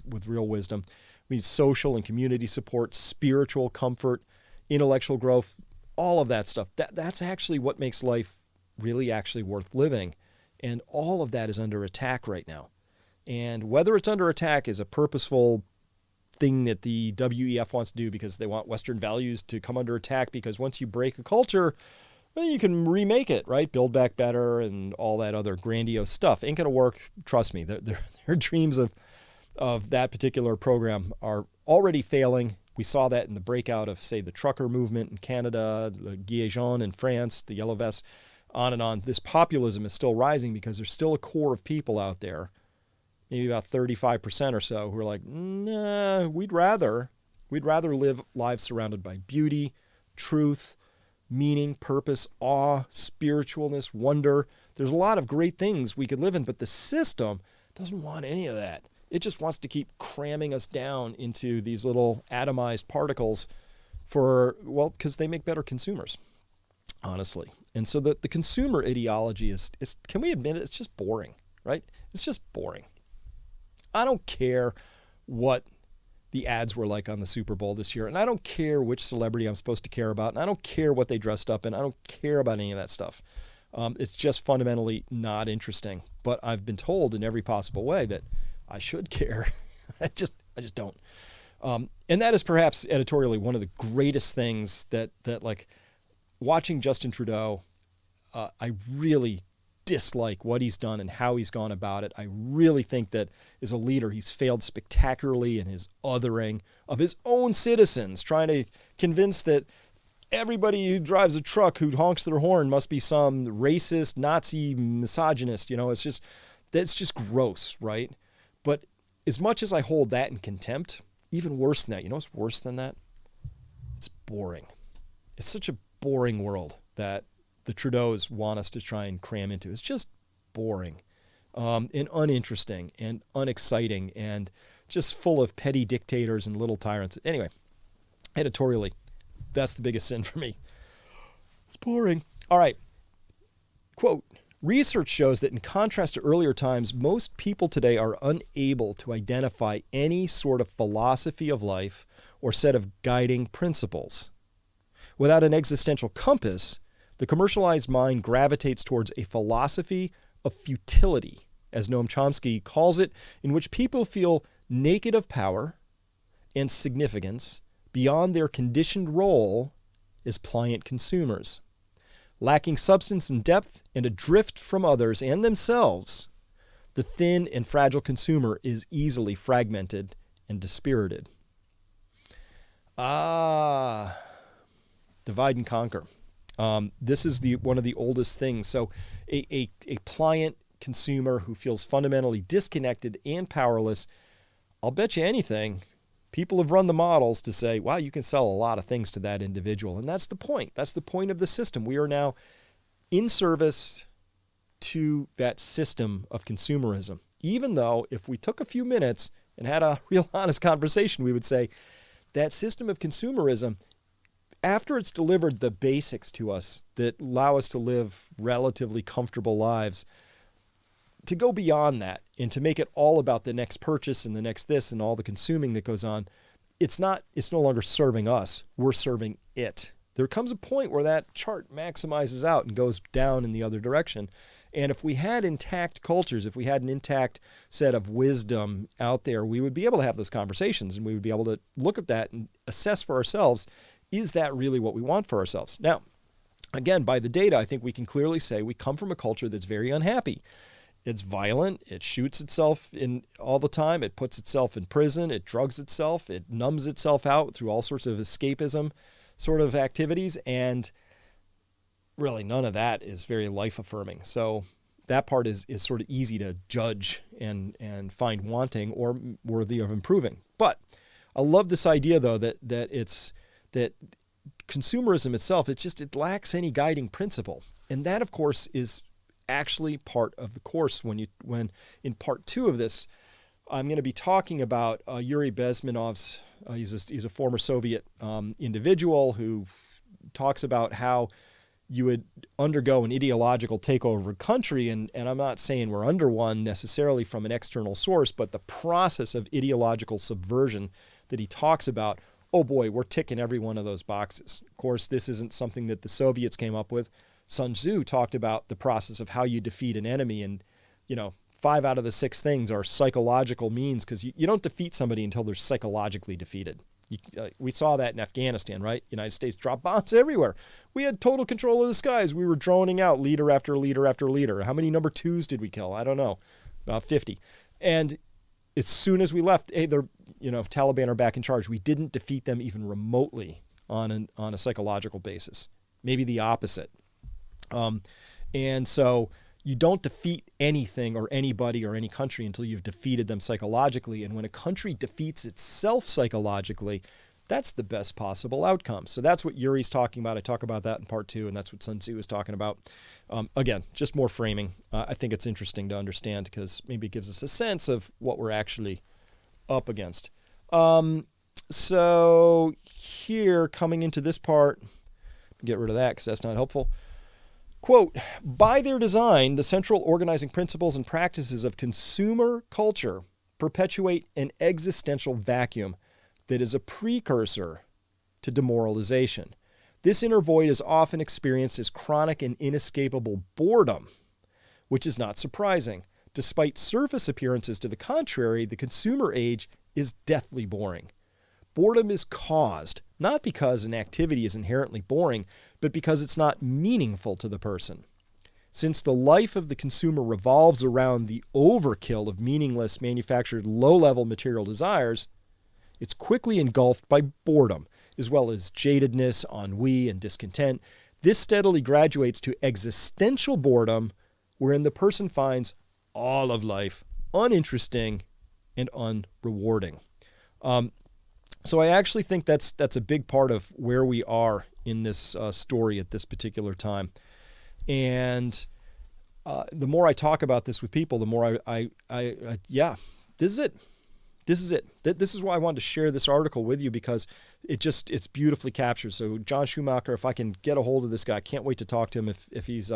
S1: with real wisdom. We need social and community support, spiritual comfort, intellectual growth, all of that stuff. That's actually what makes life really actually worth living. And all of that is under attack right now. And whether it's under attack is a purposeful thing that the WEF wants to do because they want Western values to come under attack, because once you break a culture, well, you can remake it, right? Build back better and all that other grandiose stuff. Ain't going to work. Trust me. Their dreams of that particular program are already failing. We saw that in the breakout of, say, the trucker movement in Canada, the Gilets Jaunes in France, the Yellow Vests. On and on. This populism is still rising because there's still a core of people out there, maybe about 35% or so, who are like, nah, we'd rather live lives surrounded by beauty, truth, meaning, purpose, awe, spiritualness, wonder. There's a lot of great things we could live in, but the system doesn't want any of that. It just wants to keep cramming us down into these little atomized particles because they make better consumers, honestly. And so the consumer ideology is, can we admit it, it's just boring, right? It's just boring. I don't care what the ads were like on the Super Bowl this year, and I don't care which celebrity I'm supposed to care about, and I don't care what they dressed up in. I don't care about any of that stuff. It's just fundamentally not interesting. But I've been told in every possible way that I should care. I just don't. And that is perhaps editorially one of the greatest things that like watching Justin Trudeau. I really dislike what he's done and how he's gone about it. I really think that as a leader, he's failed spectacularly in his othering of his own citizens, trying to convince that everybody who drives a truck who honks their horn must be some racist, Nazi, misogynist. That's just gross, right? But as much as I hold that in contempt, even worse than that, you know what's worse than that? It's boring. It's such a boring world that the Trudeaus want us to try and cram into. It's just boring and uninteresting and unexciting and just full of petty dictators and little tyrants. Anyway, editorially, that's the biggest sin for me. It's boring. All right. Quote, research shows that in contrast to earlier times, most people today are unable to identify any sort of philosophy of life or set of guiding principles. Without an existential compass, the commercialized mind gravitates towards a philosophy of futility, as Noam Chomsky calls it, in which people feel naked of power and significance beyond their conditioned role as pliant consumers. Lacking substance and depth and adrift from others and themselves, the thin and fragile consumer is easily fragmented and dispirited. Divide and conquer. This is one of the oldest things. So a pliant consumer who feels fundamentally disconnected and powerless, I'll bet you anything, people have run the models to say, wow, you can sell a lot of things to that individual. And that's the point. That's the point of the system. We are now in service to that system of consumerism. Even though if we took a few minutes and had a real honest conversation, we would say that system of consumerism, after it's delivered the basics to us that allow us to live relatively comfortable lives, to go beyond that and to make it all about the next purchase and the next this and all the consuming that goes on, it's no longer serving us. We're serving it. There comes a point where that chart maximizes out and goes down in the other direction. And if we had intact cultures, if we had an intact set of wisdom out there, we would be able to have those conversations and we would be able to look at that and assess for ourselves, is that really what we want for ourselves? Now, again, by the data, I think we can clearly say we come from a culture that's very unhappy. It's violent. It shoots itself in all the time. It puts itself in prison. It drugs itself. It numbs itself out through all sorts of escapism sort of activities. And really none of that is very life affirming. So that part is sort of easy to judge and find wanting or worthy of improving. But I love this idea though, that consumerism itself, it lacks any guiding principle. And that of course is actually part of the course when in part 2 of this, I'm going to be talking about Yuri Bezmenov's, he's a former Soviet individual who talks about how you would undergo an ideological takeover of a country. And I'm not saying we're under one necessarily from an external source, but the process of ideological subversion that he talks about, oh boy, we're ticking every one of those boxes. Of course, this isn't something that the Soviets came up with. Sun Tzu talked about the process of how you defeat an enemy. And, 5 out of the 6 things are psychological means, because you don't defeat somebody until they're psychologically defeated. We saw that in Afghanistan, right? United States dropped bombs everywhere. We had total control of the skies. We were droning out leader after leader after leader. How many number 2s did we kill? I don't know. About 50. And as soon as we left, hey, Taliban are back in charge. We didn't defeat them even remotely on a psychological basis. Maybe the opposite. And so you don't defeat anything or anybody or any country until you've defeated them psychologically. And when a country defeats itself psychologically, That's the best possible outcome. So that's what Yuri's talking about. I talk about that in part 2, and that's what Sun Tzu was talking about. Again, just more framing. I think it's interesting to understand because maybe it gives us a sense of what we're actually up against. So here, coming into this part, get rid of that because that's not helpful. Quote, by their design, the central organizing principles and practices of consumer culture perpetuate an existential vacuum that is a precursor to demoralization. This inner void is often experienced as chronic and inescapable boredom, which is not surprising. Despite surface appearances to the contrary, the consumer age is deathly boring. Boredom is caused not because an activity is inherently boring, but because it's not meaningful to the person. Since the life of the consumer revolves around the overkill of meaningless, manufactured, low-level material desires, it's quickly engulfed by boredom, as well as jadedness, ennui, and discontent. This steadily graduates to existential boredom, wherein the person finds all of life uninteresting and unrewarding. So I actually think that's a big part of where we are in this story at this particular time. And the more I talk about this with people, the more yeah, this is it. This is it. This is why I wanted to share this article with you because it's beautifully captured. So John Schumacher, if I can get a hold of this guy, I can't wait to talk to him if he's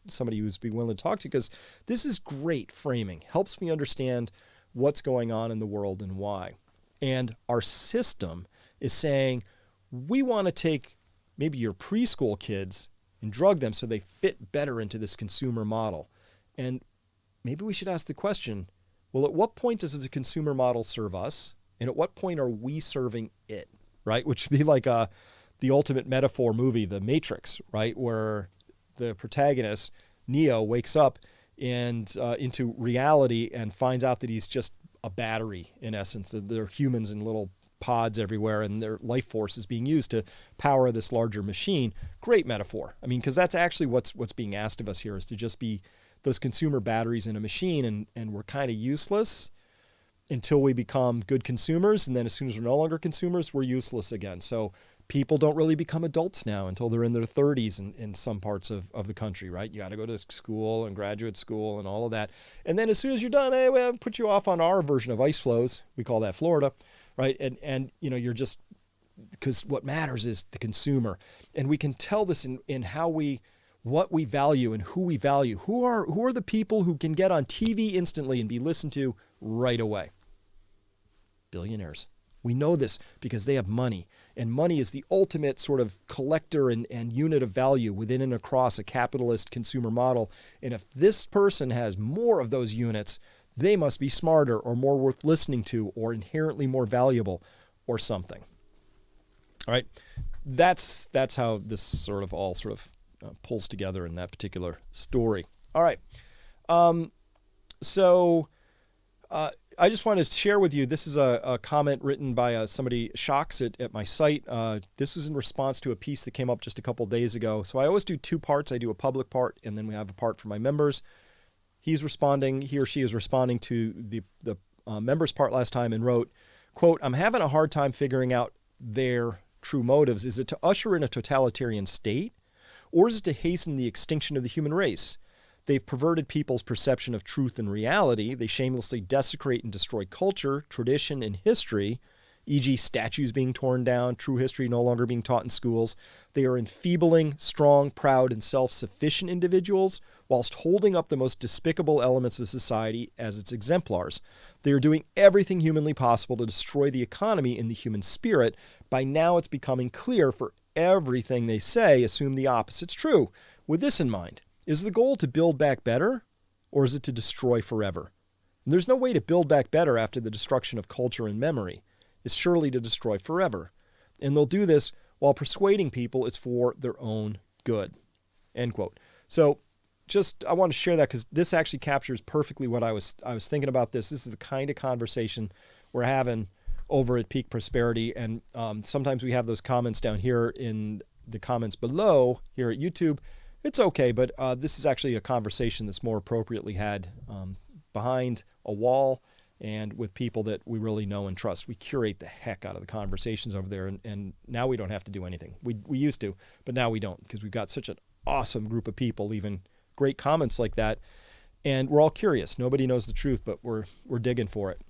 S1: somebody who's be willing to talk to, because this is great framing. Helps me understand what's going on in the world and why. And our system is saying, we want to take maybe your preschool kids and drug them so they fit better into this consumer model. And maybe we should ask the question, well, at what point does the consumer model serve us? And at what point are we serving it, right? Which would be like the ultimate metaphor movie, The Matrix, right? Where the protagonist, Neo, wakes up and into reality and finds out that he's just a battery, in essence. That there are humans in little pods everywhere, and their life force is being used to power this larger machine. Great metaphor. I mean, because that's actually what's being asked of us here, is to just be those consumer batteries in a machine, and we're kind of useless until we become good consumers, and then as soon as we're no longer consumers, we're useless again. So people don't really become adults now until they're in their 30s in some parts of the country, right? You got to go to school and graduate school and all of that. And then as soon as you're done, hey, we'll put you off on our version of ice flows. We call that Florida, right? And you know, you're just, because what matters is the consumer. And we can tell this in how what we value and who we value. Who are the people who can get on TV instantly and be listened to right away? Billionaires. We know this because they have money, and money is the ultimate sort of collector and unit of value within and across a capitalist consumer model. And if this person has more of those units, they must be smarter or more worth listening to or inherently more valuable or something. All right. That's how this sort of all pulls together in that particular story. All right. So I just wanted to share with you, this is a comment written by somebody, Shocks, at my site. This was in response to a piece that came up just a couple days ago. So I always do two parts. I do a public part, and then we have a part for my members. He or she is responding to the members part last time and wrote, quote, I'm having a hard time figuring out their true motives. Is it to usher in a totalitarian state, or is it to hasten the extinction of the human race? They've perverted people's perception of truth and reality. They shamelessly desecrate and destroy culture, tradition, and history, e.g. statues being torn down, true history no longer being taught in schools. They are enfeebling, strong, proud, and self-sufficient individuals whilst holding up the most despicable elements of society as its exemplars. They are doing everything humanly possible to destroy the economy and the human spirit. By now it's becoming clear for everything they say assume the opposite's true. With this in mind, is the goal to build back better, or is it to destroy forever? And there's no way to build back better after the destruction of culture and memory. It's surely to destroy forever. And they'll do this while persuading people it's for their own good. End quote. So I want to share that because this actually captures perfectly what I was thinking about this. This is the kind of conversation we're having over at Peak Prosperity. And sometimes we have those comments down here in the comments below here at YouTube. It's okay, but this is actually a conversation that's more appropriately had behind a wall and with people that we really know and trust. We curate the heck out of the conversations over there, and now we don't have to do anything. We used to, but now we don't, because we've got such an awesome group of people leaving great comments like that, and we're all curious. Nobody knows the truth, but we're digging for it.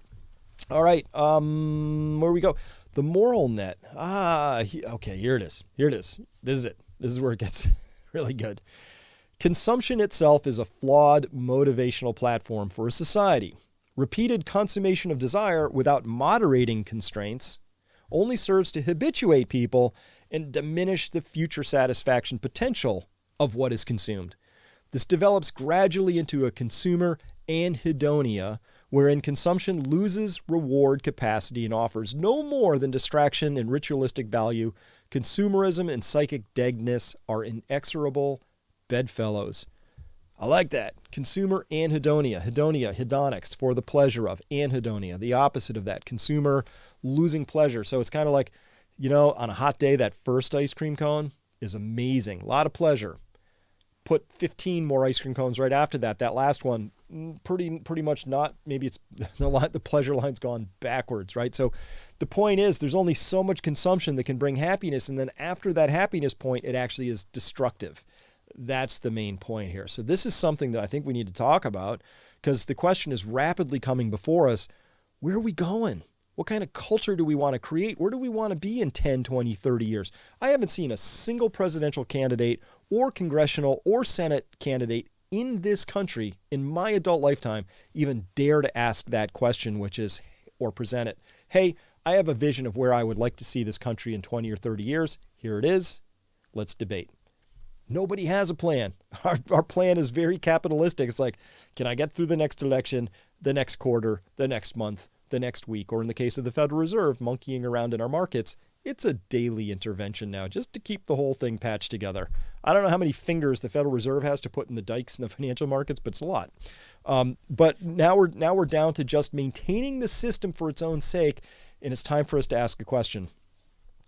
S1: All right, where we go? The moral net. Okay, here it is. This is it. This is where it gets really good. Consumption itself is a flawed motivational platform for a society. Repeated consummation of desire without moderating constraints only serves to habituate people and diminish the future satisfaction potential of what is consumed. This develops gradually into a consumer anhedonia, wherein consumption loses reward capacity and offers no more than distraction and ritualistic value. Consumerism and psychic deadness are inexorable bedfellows. I like that. Consumer anhedonia. Hedonia, hedonics, for the pleasure of. Anhedonia, the opposite of that. Consumer losing pleasure. So it's kind of like, on a hot day, that first ice cream cone is amazing. A lot of pleasure. Put 15 more ice cream cones right after that. That last one, pretty much not. Maybe it's the pleasure line's gone backwards, right? So the point is, there's only so much consumption that can bring happiness, and then after that happiness point, it actually is destructive. That's the main point here. So this is something that I think we need to talk about, because the question is rapidly coming before us. Where are we going? What kind of culture do we want to create? Where do we want to be in 10, 20, 30 years? I haven't seen a single presidential candidate or congressional or Senate candidate in this country in my adult lifetime even dare to ask that question, which is, or present it. Hey, I have a vision of where I would like to see this country in 20 or 30 years. Here it is. Let's debate. Nobody has a plan. Our plan is very capitalistic. It's like, can I get through the next election, the next quarter, the next month, the next week, or in the case of the Federal Reserve, monkeying around in our markets, it's a daily intervention now just to keep the whole thing patched together. I don't know how many fingers the Federal Reserve has to put in the dikes in the financial markets, but it's a lot. But now we're down to just maintaining the system for its own sake, and it's time for us to ask a question.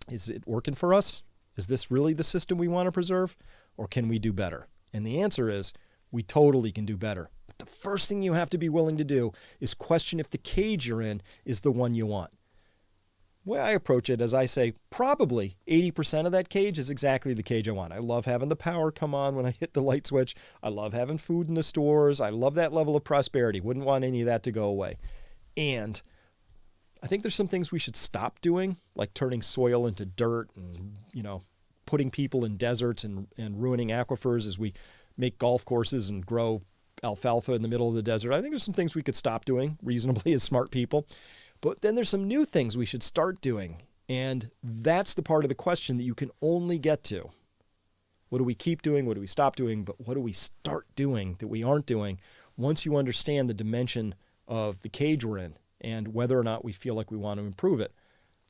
S1: Is it working for us? Is this really the system we want to preserve? Or can we do better? And the answer is, we totally can do better. But the first thing you have to be willing to do is question if the cage you're in is the one you want. The way I approach it is I say, probably 80% of that cage is exactly the cage I want. I love having the power come on when I hit the light switch. I love having food in the stores. I love that level of prosperity. Wouldn't want any of that to go away. And I think there's some things we should stop doing, like turning soil into dirt and, putting people in deserts and ruining aquifers as we make golf courses and grow alfalfa in the middle of the desert. I think there's some things we could stop doing reasonably as smart people. But then there's some new things we should start doing. And that's the part of the question that you can only get to. What do we keep doing? What do we stop doing? But what do we start doing that we aren't doing once you understand the dimension of the cage we're in and whether or not we feel like we want to improve it?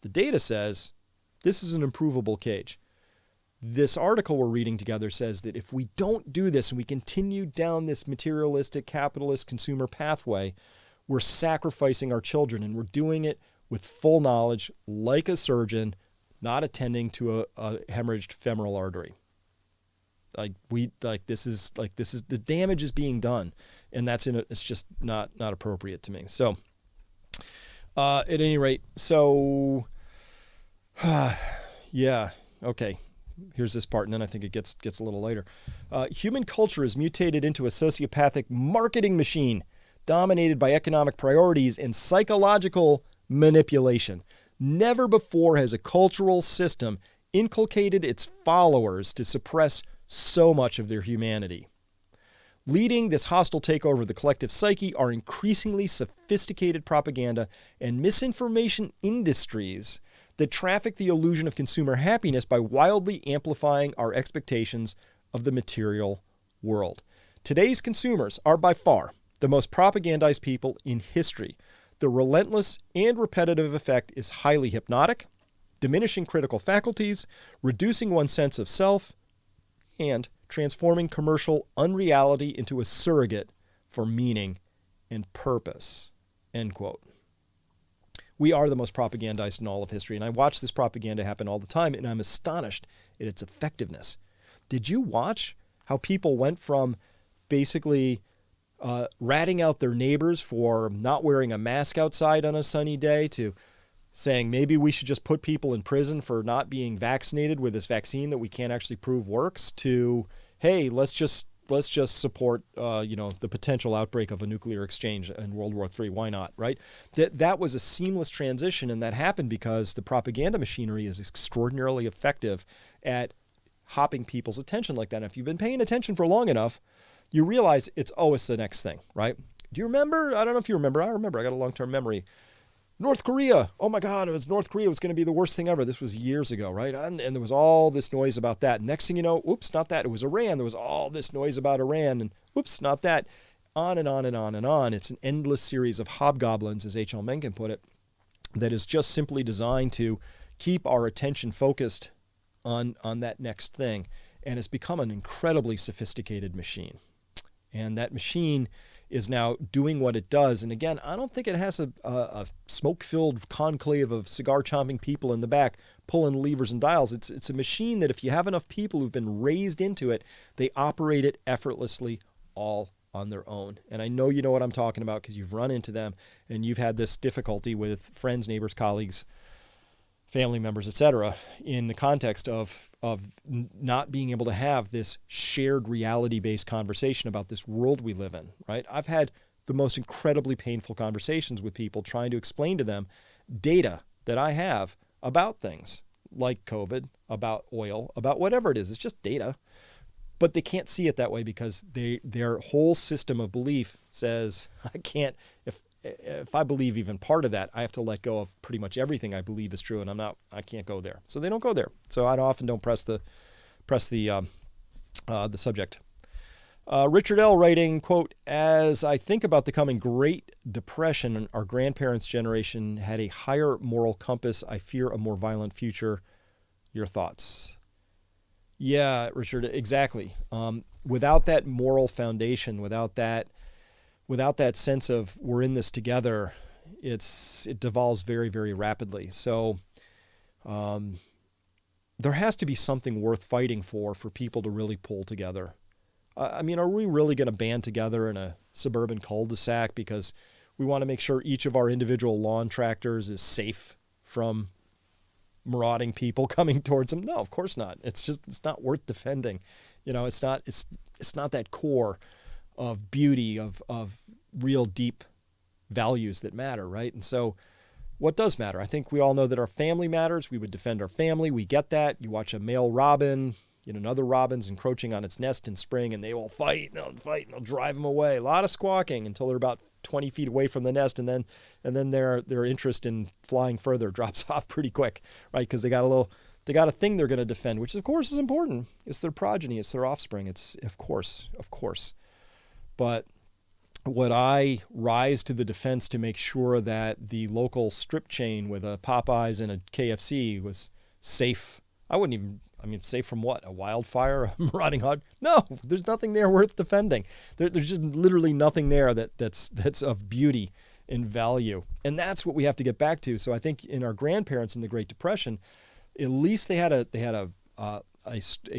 S1: The data says this is an improvable cage. This article we're reading together says that if we don't do this and we continue down this materialistic, capitalist, consumer pathway, we're sacrificing our children, and we're doing it with full knowledge, like a surgeon, not attending to a hemorrhaged femoral artery. This is the damage is being done, and it's just not appropriate to me. So, at any rate, yeah, okay. Here's this part, and then I think it gets a little later. Human culture is mutated into a sociopathic marketing machine dominated by economic priorities and psychological manipulation. Never before has a cultural system inculcated its followers to suppress so much of their humanity. Leading this hostile takeover of the collective psyche are increasingly sophisticated propaganda and misinformation industries that traffic the illusion of consumer happiness by wildly amplifying our expectations of the material world. Today's consumers are by far the most propagandized people in history. The relentless and repetitive effect is highly hypnotic, diminishing critical faculties, reducing one's sense of self, and transforming commercial unreality into a surrogate for meaning and purpose. End quote. We are the most propagandized in all of history, and I watch this propaganda happen all the time, and I'm astonished at its effectiveness. Did you watch how people went from basically ratting out their neighbors for not wearing a mask outside on a sunny day, to saying maybe we should just put people in prison for not being vaccinated with this vaccine that we can't actually prove works, to, hey, let's just support the potential outbreak of a nuclear exchange in World War III. Why not, right? That was a seamless transition, and that happened because the propaganda machinery is extraordinarily effective at hopping people's attention like that. And if you've been paying attention for long enough, you realize it's the next thing, right? Do you remember? I don't know if you remember. I remember. I got a long-term memory. North Korea. Oh my God, it was North Korea. It was going to be the worst thing ever. This was years ago, right? And there was all this noise about that. Next thing you know, oops, not that. It was Iran. There was all this noise about Iran, and oops, not that. On and on and on and on. It's an endless series of hobgoblins, as H.L. Mencken put it, that is just simply designed to keep our attention focused on that next thing. And it's become an incredibly sophisticated machine. And that machine is now doing what it does. And again, I don't think it has a smoke-filled conclave of cigar-chomping people in the back pulling levers and dials. It's a machine that if you have enough people who've been raised into it, they operate it effortlessly all on their own. And I know you know what I'm talking about because you've run into them and you've had this difficulty with friends, neighbors, colleagues, family members, etc., in the context of not being able to have this shared reality-based conversation about this world we live in, right? I've had the most incredibly painful conversations with people trying to explain to them data that I have about things like COVID, about oil, about whatever it is. It's just data. But they can't see it that way because their whole system of belief says, I can't, if I believe even part of that, I have to let go of pretty much everything I believe is true, and I can't go there. So they don't go there. So I often don't press the subject. Richard L. writing, quote, as I think about the coming Great Depression, our grandparents' generation had a higher moral compass. I fear a more violent future. Your thoughts? Yeah, Richard, exactly. Without that moral foundation, without that sense of we're in this together, it devolves very, very rapidly. So there has to be something worth fighting for people to really pull together. I mean, are we really going to band together in a suburban cul-de-sac because we want to make sure each of our individual lawn tractors is safe from marauding people coming towards them? No, of course not. It's not worth defending. It's not that core of beauty, of real deep values that matter, right? And so what does matter? I think we all know that our family matters. We would defend our family. We get that. You watch a male robin, another robin's encroaching on its nest in spring, and they will fight, and they'll drive them away. A lot of squawking until they're about 20 feet away from the nest, and then their interest in flying further drops off pretty quick, right? Because they got a thing they're going to defend, which of course is important. It's their progeny. It's their offspring. It's of course. But would I rise to the defense to make sure that the local strip chain with a Popeyes and a KFC was safe? I wouldn't even, safe from what? A wildfire? A marauding hog? No, there's nothing there worth defending. There's just literally nothing there that's of beauty and value. And that's what we have to get back to. So I think in our grandparents in the Great Depression, at least they had a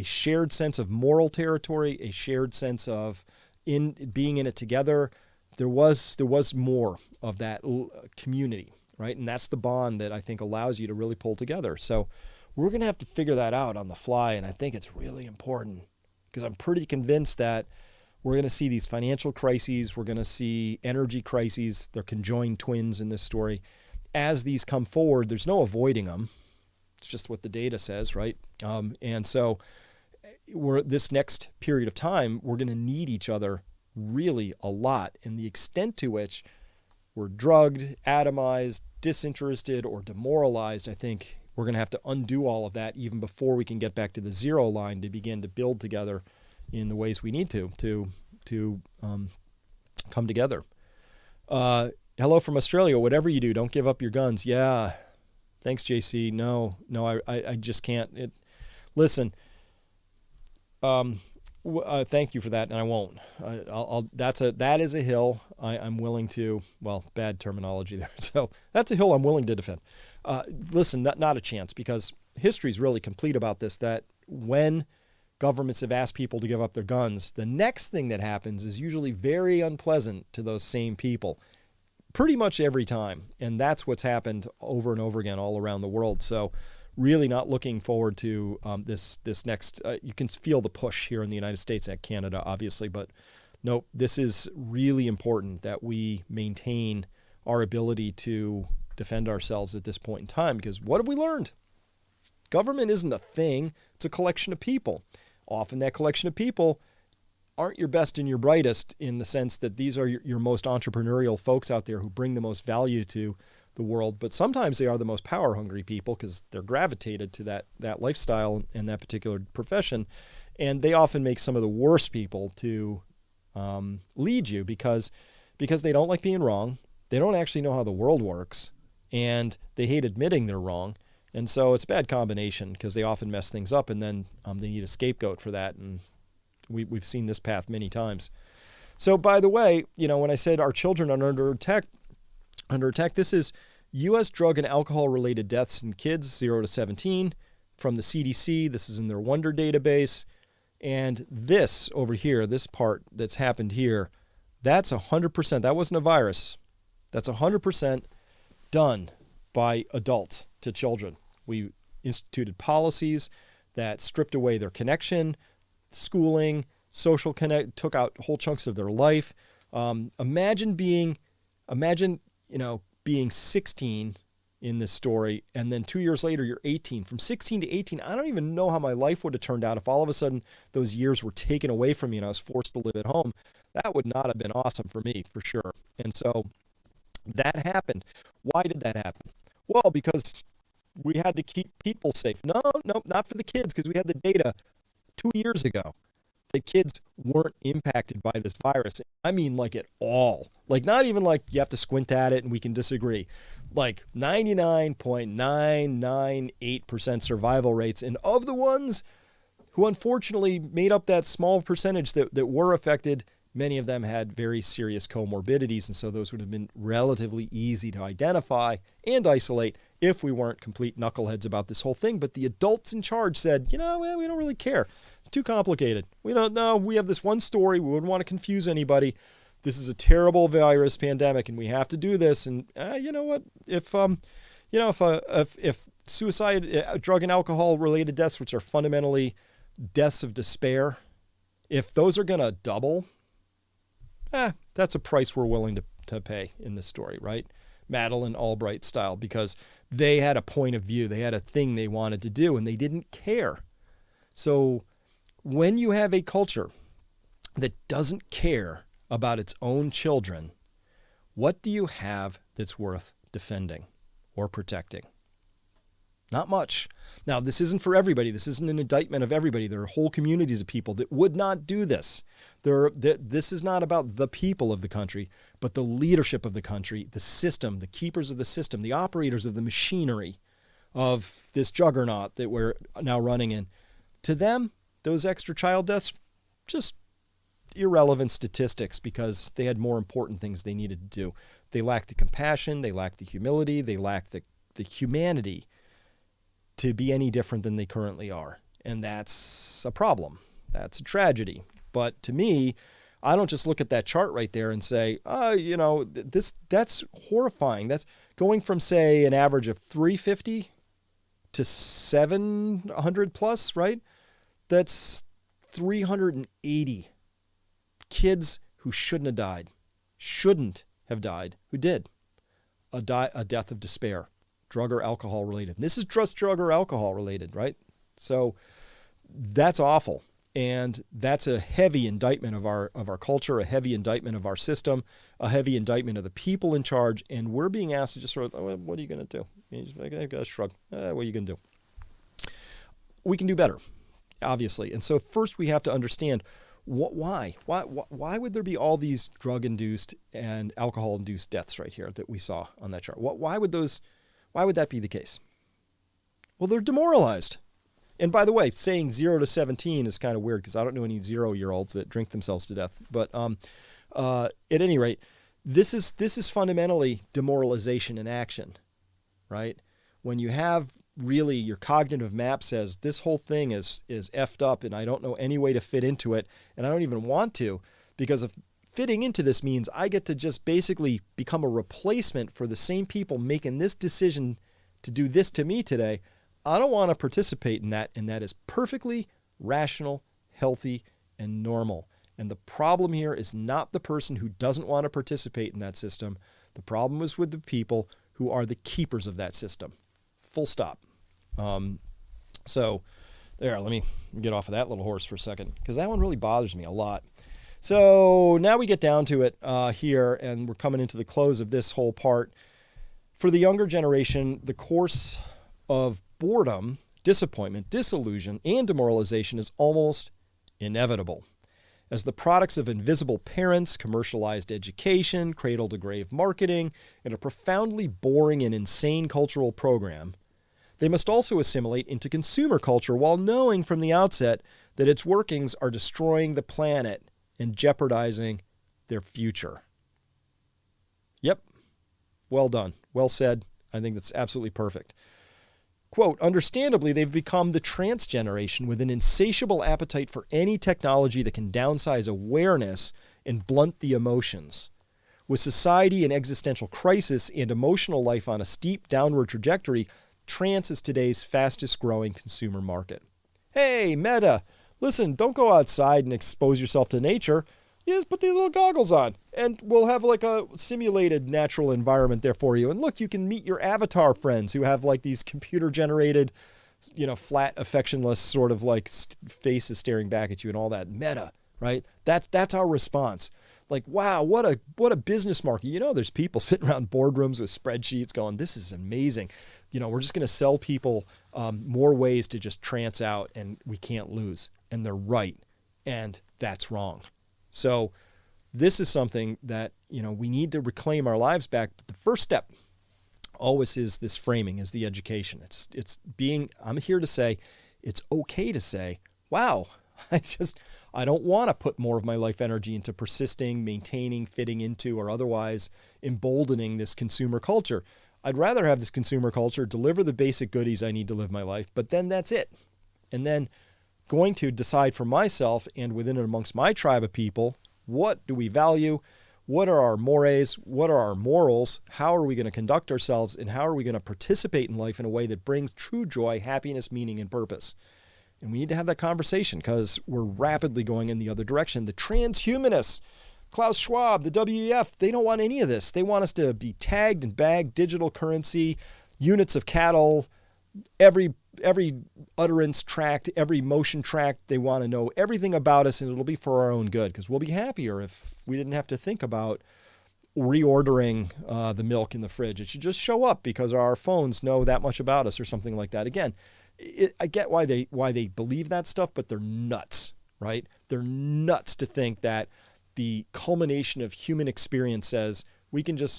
S1: shared sense of moral territory, a shared sense of in being in it together. There was more of that community, right? And that's the bond that I think allows you to really pull together. So we're going to have to figure that out on the fly, and I think it's really important because I'm pretty convinced that we're going to see these financial crises, we're going to see energy crises. They're conjoined twins in this story. As these come forward, there's no avoiding them. It's just what the data says, right? And so this next period of time, we're going to need each other really a lot. And the extent to which we're drugged, atomized, disinterested, or demoralized, I think we're going to have to undo all of that even before we can get back to the zero line to begin to build together in the ways we need to come together. Hello from Australia. Whatever you do, don't give up your guns. Yeah. Thanks, JC. No, I just can't. Listen, thank you for that, and I won't. That is a hill I'm willing to. Well, bad terminology there. So that's a hill I'm willing to defend. Listen, not a chance, because history is really complete about this. That when governments have asked people to give up their guns, the next thing that happens is usually very unpleasant to those same people pretty much every time. And that's what's happened over and over again all around the world. So really not looking forward to this next, you can feel the push here in the United States and Canada, obviously, but nope, this is really important that we maintain our ability to defend ourselves at this point in time, because what have we learned? Government isn't a thing, it's a collection of people. Often that collection of people aren't your best and your brightest, in the sense that these are your most entrepreneurial folks out there who bring the most value to the world, but sometimes they are the most power hungry people because they're gravitated to that lifestyle and that particular profession. And they often make some of the worst people to lead you because they don't like being wrong. They don't actually know how the world works, and they hate admitting they're wrong. And so it's a bad combination because they often mess things up, and then they need a scapegoat for that. And we've seen this path many times. So by the way, when I said our children are under attack, this is U.S. drug and alcohol-related deaths in kids 0 to 17 from the CDC. This is in their Wonder database. And this over here, this part that's happened here, that's 100%. That wasn't a virus. That's 100% done by adults to children. We instituted policies that stripped away their connection, schooling, social connect, took out whole chunks of their life. Imagine being 16 in this story, and then 2 years later, you're 18. From 16 to 18, I don't even know how my life would have turned out if all of a sudden those years were taken away from me and I was forced to live at home. That would not have been awesome for me, for sure. And so that happened. Why did that happen? Well, because we had to keep people safe. No, not for the kids, because we had the data 2 years ago. The kids weren't impacted by this virus. I mean, like at all. Like not even like you have to squint at it and we can disagree. Like 99.998% survival rates. And of the ones who unfortunately made up that small percentage that were affected, many of them had very serious comorbidities. And so those would have been relatively easy to identify and isolate if we weren't complete knuckleheads about this whole thing. But the adults in charge said, we don't really care. It's too complicated. We don't know. We have this one story. We wouldn't want to confuse anybody. This is a terrible virus pandemic, and we have to do this. And you know what? If suicide, drug and alcohol related deaths, which are fundamentally deaths of despair, if those are going to double, that's a price we're willing to pay in this story, right? Madeleine Albright style, because they had a point of view. They had a thing they wanted to do, and they didn't care. So when you have a culture that doesn't care about its own children, what do you have that's worth defending or protecting? Not much. Now, this isn't for everybody. This isn't an indictment of everybody. There are whole communities of people that would not do this. This is not about the people of the country, but the leadership of the country, the system, the keepers of the system, the operators of the machinery of this juggernaut that we're now running in. To them, those extra child deaths, just irrelevant statistics, because they had more important things they needed to do. They lacked the compassion, they lacked the humility, they lacked the humanity to be any different than they currently are. And that's a problem. That's a tragedy. But to me, I don't just look at that chart right there and say, that's horrifying. That's going from, say, an average of 350 to 700 plus, right? That's 380 kids who shouldn't have died, who did. A death of despair, drug or alcohol related. This is just drug or alcohol related, right? So that's awful. And that's a heavy indictment of our culture, a heavy indictment of our system, a heavy indictment of the people in charge. And we're being asked to just sort of, what are you going to do? You just got to shrug. What are you going to do? We can do better, obviously. And so first we have to understand why would there be all these drug-induced and alcohol-induced deaths right here that we saw on that chart? Why would that be the case? Well, they're demoralized. And by the way, saying 0 to 17 is kind of weird because I don't know any 0-year-olds that drink themselves to death. But at any rate, this is fundamentally demoralization in action, right? When you have really your cognitive map says this whole thing is effed up and I don't know any way to fit into it, and I don't even want to, because if fitting into this means I get to just basically become a replacement for the same people making this decision to do this to me today, I don't want to participate in that, and that is perfectly rational, healthy, and normal. And the problem here is not the person who doesn't want to participate in that system. The problem is with the people who are the keepers of that system. Full stop. So there, let me get off of that little horse for a second, because that one really bothers me a lot. So now we get down to it here, and we're coming into the close of this whole part. For the younger generation, the course of boredom, disappointment, disillusion, and demoralization is almost inevitable. As the products of invisible parents, commercialized education, cradle-to-grave marketing, and a profoundly boring and insane cultural program, they must also assimilate into consumer culture while knowing from the outset that its workings are destroying the planet and jeopardizing their future. Yep. Well done. Well said. I think that's absolutely perfect. Quote, understandably, they've become the trance generation with an insatiable appetite for any technology that can downsize awareness and blunt the emotions. With society in existential crisis and emotional life on a steep downward trajectory, trance is today's fastest growing consumer market. Hey, Meta, listen, don't go outside and expose yourself to nature. You just put these little goggles on and we'll have like a simulated natural environment there for you. And look, you can meet your avatar friends who have like these computer generated, flat, affectionless sort of like faces staring back at you and all that. Meta, right? That's our response. Like, wow, what a business market. There's people sitting around boardrooms with spreadsheets going, this is amazing. We're just going to sell people more ways to just trance out and we can't lose. And they're right. And that's wrong. So this is something that, we need to reclaim our lives back. But the first step always is this framing, is the education. I'm here to say, it's okay to say, wow, I don't want to put more of my life energy into persisting, maintaining, fitting into, or otherwise emboldening this consumer culture. I'd rather have this consumer culture deliver the basic goodies I need to live my life, but then that's it. And then going to decide for myself and within and amongst my tribe of people, what do we value? What are our mores? What are our morals? How are we going to conduct ourselves? And how are we going to participate in life in a way that brings true joy, happiness, meaning, and purpose? And we need to have that conversation because we're rapidly going in the other direction. The transhumanists, Klaus Schwab, the WEF, they don't want any of this. They want us to be tagged and bagged, digital currency, units of cattle, every utterance tracked, every motion tracked. They want to know everything about us, and it'll be for our own good because we'll be happier if we didn't have to think about reordering the milk in the fridge. It should just show up because our phones know that much about us or something like that. Again, I get why they believe that stuff, but they're nuts, right? They're nuts to think that the culmination of human experience says we're just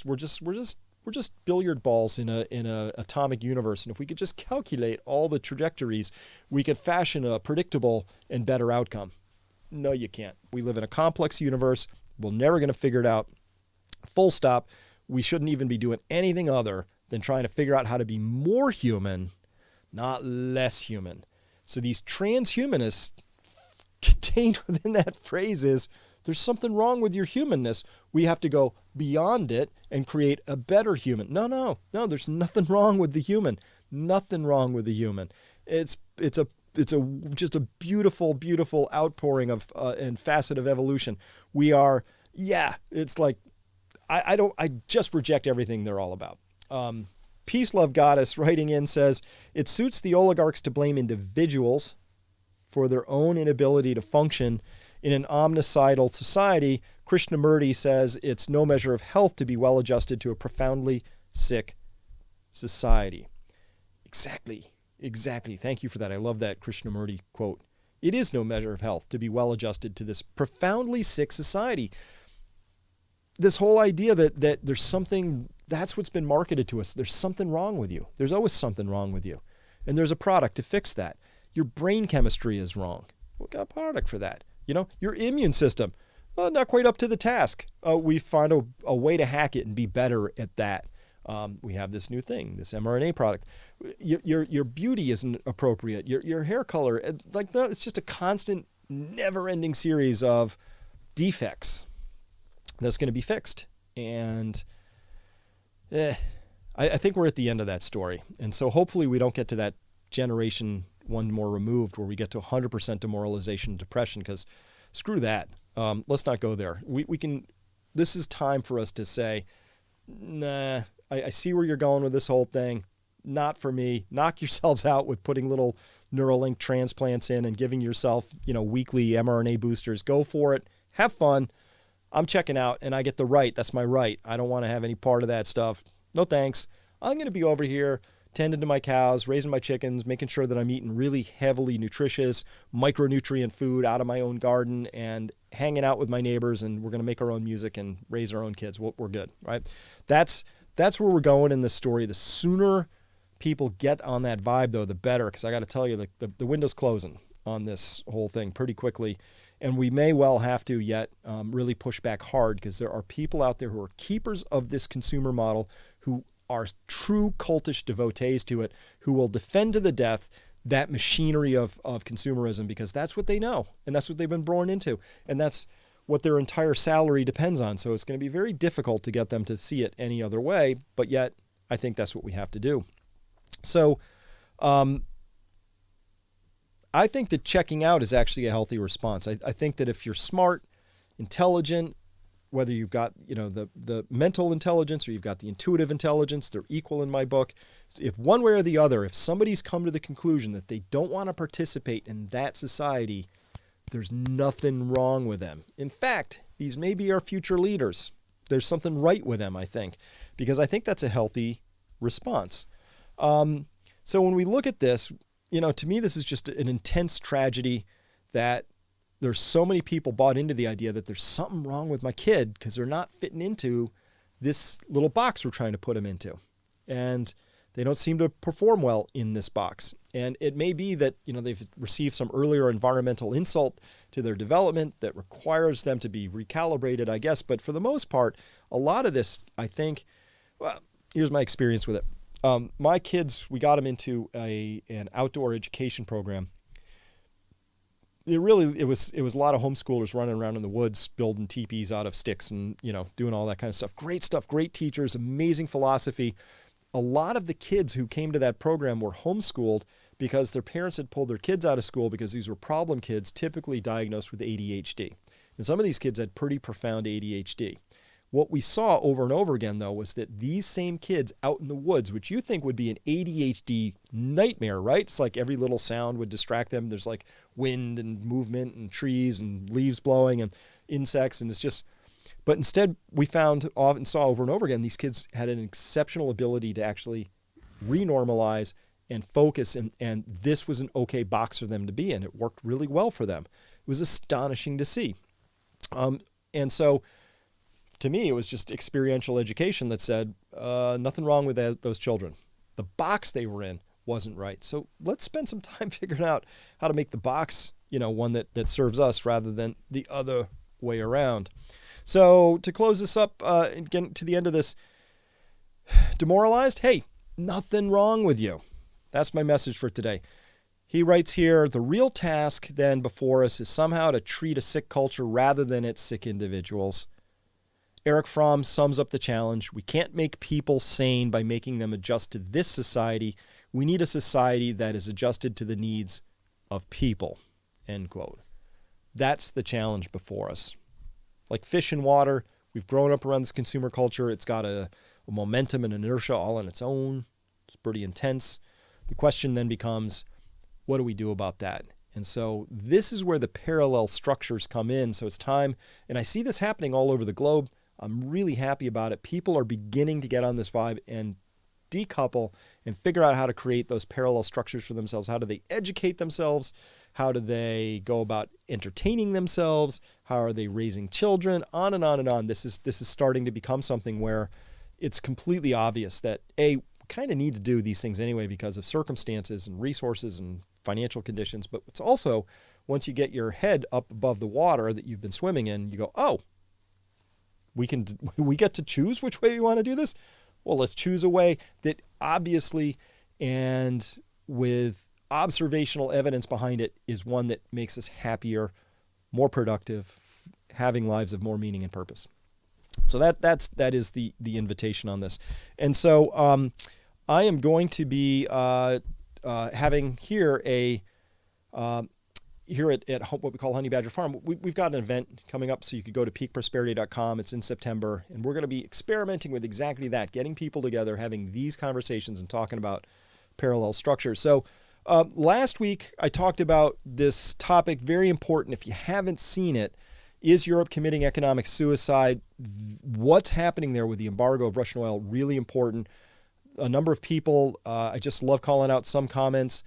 S1: billiard balls in a atomic universe, and if we could just calculate all the trajectories, we could fashion a predictable and better outcome. No, you can't. We live in a complex universe. We're never going to figure it out. Full stop. We shouldn't even be doing anything other than trying to figure out how to be more human, not less human. So these transhumanists, contained within that phrase is, there's something wrong with your humanness. We have to go beyond it and create a better human. No, there's nothing wrong with the human. Nothing wrong with the human. It's just a beautiful, beautiful outpouring of and facet of evolution. We are, it's like, I just reject everything they're all about. Peace Love Goddess writing in says, it suits the oligarchs to blame individuals for their own inability to function in an omnicidal society. Krishnamurti says it's no measure of health to be well adjusted to a profoundly sick society. Exactly. Thank you for that. I love that Krishnamurti quote. It is no measure of health to be well adjusted to this profoundly sick society. This whole idea that there's something, that's what's been marketed to us. There's something wrong with you. There's always something wrong with you. And there's a product to fix that. Your brain chemistry is wrong. We've got a product for that. Your immune system, not quite up to the task. We find a way to hack it and be better at that. We have this new thing, this mRNA product. Your beauty isn't appropriate. Your hair color, it's just a constant, never-ending series of defects that's going to be fixed. And I think we're at the end of that story. And so hopefully we don't get to that generation one more removed where we get to 100% demoralization and depression, because screw that. Let's not go there. We can. This is time for us to say, nah, I see where you're going with this whole thing. Not for me. Knock yourselves out with putting little Neuralink transplants in and giving yourself, weekly mRNA boosters. Go for it. Have fun. I'm checking out, and I get the right. That's my right. I don't want to have any part of that stuff. No thanks. I'm going to be over here tending to my cows, raising my chickens, making sure that I'm eating really heavily nutritious, micronutrient food out of my own garden, and hanging out with my neighbors, and we're going to make our own music and raise our own kids. We're good, right? That's where we're going in this story. The sooner people get on that vibe, though, the better, because I got to tell you, the window's closing on this whole thing pretty quickly, and we may well have to yet really push back hard, because there are people out there who are keepers of this consumer model who are true cultish devotees to it, who will defend to the death that machinery of consumerism, because that's what they know, and that's what they've been born into, and that's what their entire salary depends on. So it's going to be very difficult to get them to see it any other way, but yet I think that's what we have to do. So I think that checking out is actually a healthy response. I think that if you're smart, intelligent, whether you've got, the mental intelligence or you've got the intuitive intelligence, they're equal in my book. If one way or the other, if somebody's come to the conclusion that they don't want to participate in that society, there's nothing wrong with them. In fact, these may be our future leaders. There's something right with them, I think, because I think that's a healthy response. So when we look at this, to me, this is just an intense tragedy that there's so many people bought into the idea that there's something wrong with my kid because they're not fitting into this little box we're trying to put them into. And they don't seem to perform well in this box. And it may be that, they've received some earlier environmental insult to their development that requires them to be recalibrated, I guess. But for the most part, a lot of this, I think, well, here's my experience with it. My kids, we got them into an outdoor education program. It was a lot of homeschoolers running around in the woods, building teepees out of sticks and, doing all that kind of stuff. Great stuff, great teachers, amazing philosophy. A lot of the kids who came to that program were homeschooled because their parents had pulled their kids out of school because these were problem kids, typically diagnosed with ADHD. And some of these kids had pretty profound ADHD. What we saw over and over again, though, was that these same kids out in the woods, which you think would be an ADHD nightmare, right? It's like every little sound would distract them. There's like wind and movement and trees and leaves blowing and insects. And it's just, but instead we saw over and over again, these kids had an exceptional ability to actually renormalize and focus. And this was an okay box for them to be in. It worked really well for them. It was astonishing to see. And so, to me, it was just experiential education that said nothing wrong with those children. The box they were in wasn't right. So let's spend some time figuring out how to make the box, one that serves us rather than the other way around. So to close this up and get to the end of this, demoralized? Hey, nothing wrong with you. That's my message for today. He writes here, the real task then before us is somehow to treat a sick culture rather than its sick individuals. Erich Fromm sums up the challenge. We can't make people sane by making them adjust to this society. We need a society that is adjusted to the needs of people, end quote. That's the challenge before us. Like fish in water, we've grown up around this consumer culture. It's got a momentum and inertia all on its own. It's pretty intense. The question then becomes, what do we do about that? And so this is where the parallel structures come in. So it's time, and I see this happening all over the globe. I'm really happy about it. People are beginning to get on this vibe and decouple and figure out how to create those parallel structures for themselves. How do they educate themselves? How do they go about entertaining themselves? How are they raising children? On and on and on. This is starting to become something where it's completely obvious that we kind of need to do these things anyway because of circumstances and resources and financial conditions. But it's also, once you get your head up above the water that you've been swimming in, you go, oh, we get to choose which way we want to do this? Well, let's choose a way that obviously and with observational evidence behind it is one that makes us happier, more productive, having lives of more meaning and purpose. So that is the invitation on this. And so I am going to be having here here at what we call Honey Badger Farm, we've got an event coming up, so you could go to peakprosperity.com. It's in September, and we're going to be experimenting with exactly that, getting people together, having these conversations and talking about parallel structures. So last week, I talked about this topic, very important. If you haven't seen it, is Europe committing economic suicide? What's happening there with the embargo of Russian oil? Really important. A number of people, I just love calling out some comments.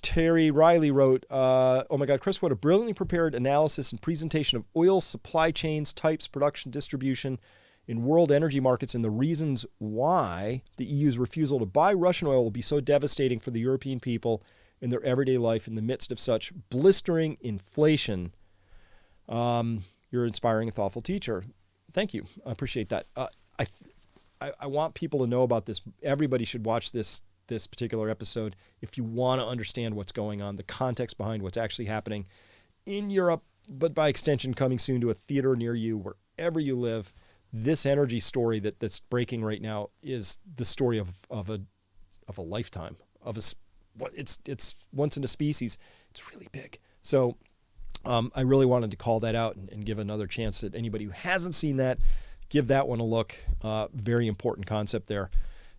S1: Terry Riley wrote, oh my God, Chris, what a brilliantly prepared analysis and presentation of oil supply chains, types, production, distribution in world energy markets, and the reasons why the EU's refusal to buy Russian oil will be so devastating for the European people in their everyday life in the midst of such blistering inflation. You're inspiring a thoughtful teacher. Thank you. I appreciate that. I want people to know about this. Everybody should watch this particular episode if you want to understand what's going on, the context behind what's actually happening in Europe, but by extension coming soon to a theater near you, wherever you live. This energy story that's breaking right now is the story of a lifetime, it's once in a species. It's really big. So I really wanted to call that out and give another chance that anybody who hasn't seen that, give that one a look. Very important concept there.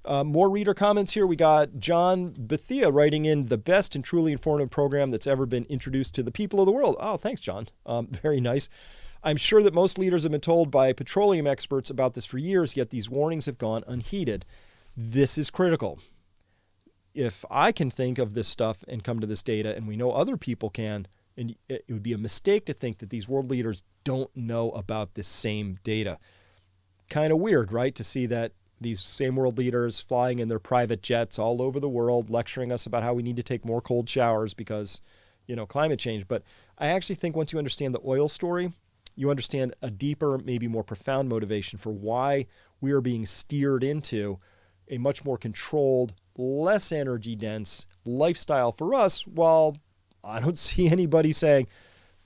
S1: More reader comments here. We got John Bethia writing in, the best and truly informative program that's ever been introduced to the people of the world. Oh, thanks, John. Very nice. I'm sure that most leaders have been told by petroleum experts about this for years, yet these warnings have gone unheeded. This is critical. If I can think of this stuff and come to this data, and we know other people can, and it would be a mistake to think that these world leaders don't know about this same data. Kind of weird, right? To see that these same world leaders flying in their private jets all over the world, lecturing us about how we need to take more cold showers because, climate change. But I actually think once you understand the oil story, you understand a deeper, maybe more profound motivation for why we are being steered into a much more controlled, less energy dense lifestyle for us, while I don't see anybody saying,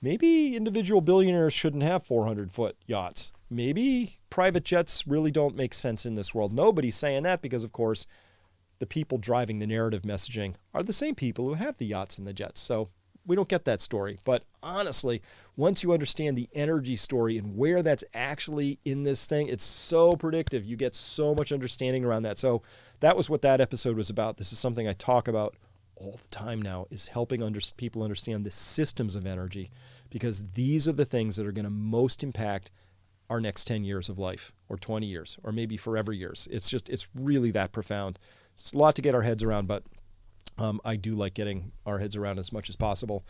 S1: maybe individual billionaires shouldn't have 400-foot yachts. Maybe private jets really don't make sense in this world. Nobody's saying that because, of course, the people driving the narrative messaging are the same people who have the yachts and the jets. So we don't get that story. But honestly, once you understand the energy story and where that's actually in this thing, it's so predictive. You get so much understanding around that. So that was what that episode was about. This is something I talk about all the time now, is helping people understand the systems of energy, because these are the things that are going to most impact our next 10 years of life, or 20 years, or maybe forever years. It's really that profound. It's a lot to get our heads around, but I do like getting our heads around as much as possible.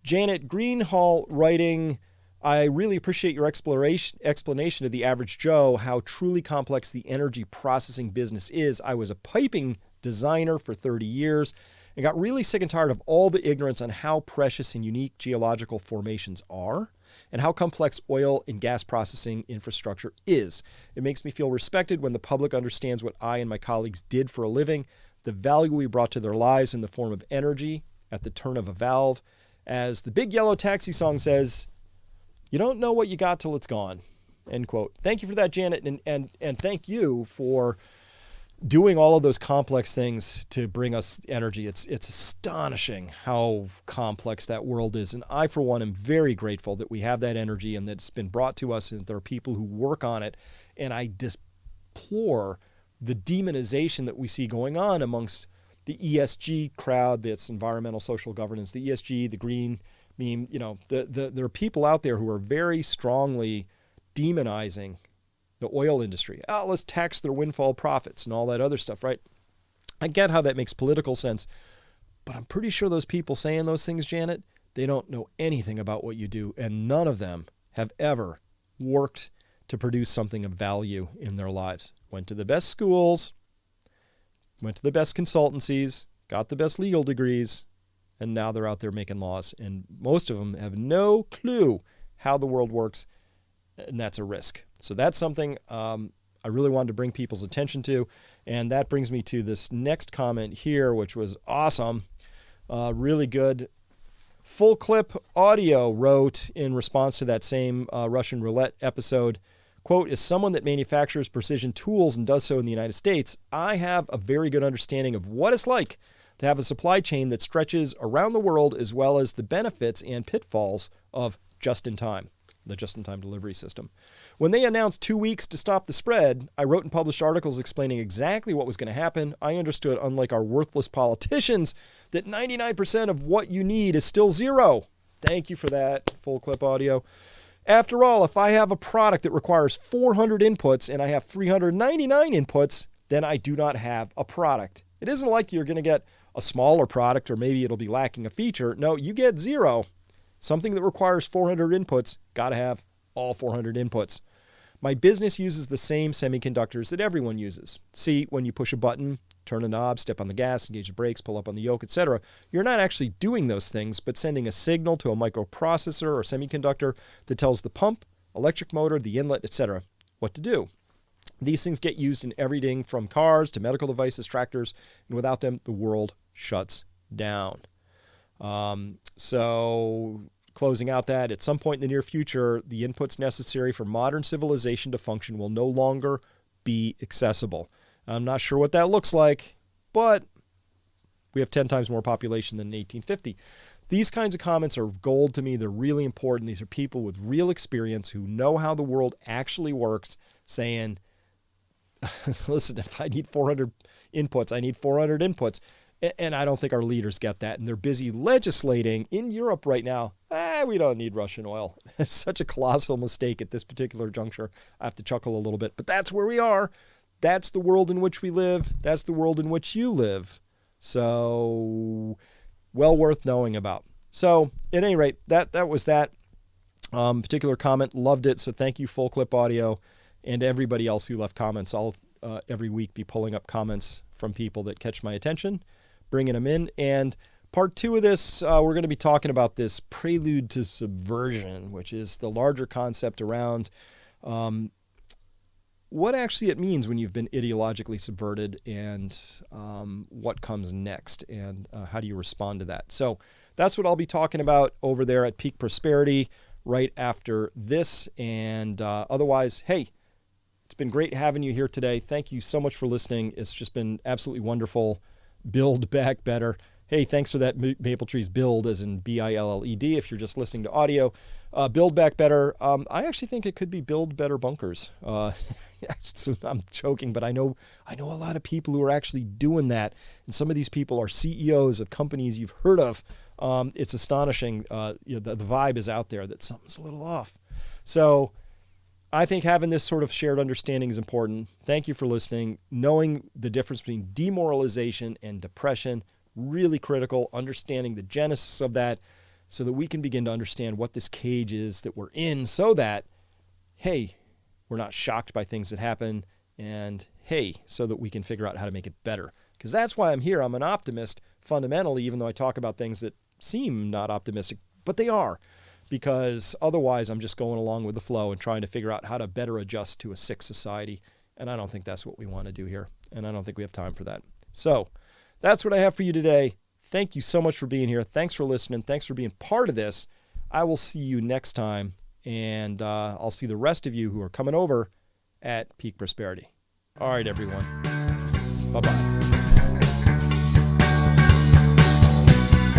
S1: Janet Greenhall writing, I really appreciate your explanation to the average Joe how truly complex the energy processing business is. I was a piping designer for 30 years and got really sick and tired of all the ignorance on how precious and unique geological formations are and how complex oil and gas processing infrastructure is. It makes me feel respected when the public understands what I and my colleagues did for a living, the value we brought to their lives in the form of energy at the turn of a valve. As the Big Yellow Taxi song says, you don't know what you got till it's gone. End quote. Thank you for that, Janet, and thank you for doing all of those complex things to bring us energy. It's astonishing how complex that world is. And I, for one, am very grateful that we have that energy and that it's been brought to us and there are people who work on it. And I deplore the demonization that we see going on amongst the ESG crowd, that's environmental social governance, the ESG, the green meme. There are people out there who are very strongly demonizing the oil industry. Let's tax their windfall profits and all that other stuff, right? I get how that makes political sense, but I'm pretty sure those people saying those things, Janet, they don't know anything about what you do, and none of them have ever worked to produce something of value in their lives. Went to the best schools, went to the best consultancies, got the best legal degrees, and now they're out there making laws, and most of them have no clue how the world works, and that's a risk. So that's something I really wanted to bring people's attention to. And that brings me to this next comment here, which was awesome. Really good. Full Clip Audio wrote in response to that same Russian roulette episode, quote, as someone that manufactures precision tools and does so in the United States, I have a very good understanding of what it's like to have a supply chain that stretches around the world, as well as the benefits and pitfalls of just-in-time, the just-in-time delivery system. When they announced 2 weeks to stop the spread, I wrote and published articles explaining exactly what was going to happen. I understood, unlike our worthless politicians, that 99% of what you need is still zero. Thank you for that, Full Clip Audio. After all, if I have a product that requires 400 inputs and I have 399 inputs, then I do not have a product. It isn't like you're going to get a smaller product or maybe it'll be lacking a feature. No, you get zero. Something that requires 400 inputs, got to have all 400 inputs. My business uses the same semiconductors that everyone uses. See, when you push a button, turn a knob, step on the gas, engage the brakes, pull up on the yoke, etc., you're not actually doing those things, but sending a signal to a microprocessor or semiconductor that tells the pump, electric motor, the inlet, etc., what to do. These things get used in everything from cars to medical devices, tractors, and without them, the world shuts down. So closing out that, at some point in the near future, the inputs necessary for modern civilization to function will no longer be accessible. I'm not sure what that looks like, but we have 10 times more population than in 1850. These kinds of comments are gold to me. They're really important. These are people with real experience who know how the world actually works, saying, listen, if I need 400 inputs, I need 400 inputs. And I don't think our leaders get that. And they're busy legislating in Europe right now. We don't need Russian oil. It's such a colossal mistake at this particular juncture. I have to chuckle a little bit, but that's where we are. That's the world in which we live. That's the world in which you live. So well worth knowing about. So at any rate, that was that particular comment. Loved it. So thank you, Full Clip Audio, and everybody else who left comments. I'll every week be pulling up comments from people that catch my attention, bringing them in. And part 2 of this, we're going to be talking about this prelude to subversion, which is the larger concept around what actually it means when you've been ideologically subverted, and what comes next, and how do you respond to that. So that's what I'll be talking about over there at Peak Prosperity right after this. And otherwise, hey, it's been great having you here today. Thank you so much for listening. It's just been absolutely wonderful. Build Back Better. Hey, thanks for that, Maple Trees Build, as in Billed, if you're just listening to audio. Build Back Better. I actually think it could be Build Better Bunkers. I'm joking, but I know a lot of people who are actually doing that. And some of these people are CEOs of companies you've heard of. It's astonishing. The vibe is out there that something's a little off. So I think having this sort of shared understanding is important. Thank you for listening. Knowing the difference between demoralization and depression, really critical. Understanding the genesis of that so that we can begin to understand what this cage is that we're in, so that, hey, we're not shocked by things that happen, and hey, so that we can figure out how to make it better. Because that's why I'm here. I'm an optimist fundamentally, even though I talk about things that seem not optimistic, but they are. Because otherwise I'm just going along with the flow and trying to figure out how to better adjust to a sick society. And I don't think that's what we want to do here. And I don't think we have time for that. So that's what I have for you today. Thank you so much for being here. Thanks for listening. Thanks for being part of this. I will see you next time. And I'll see the rest of you who are coming over at Peak Prosperity. All right, everyone. Bye-bye.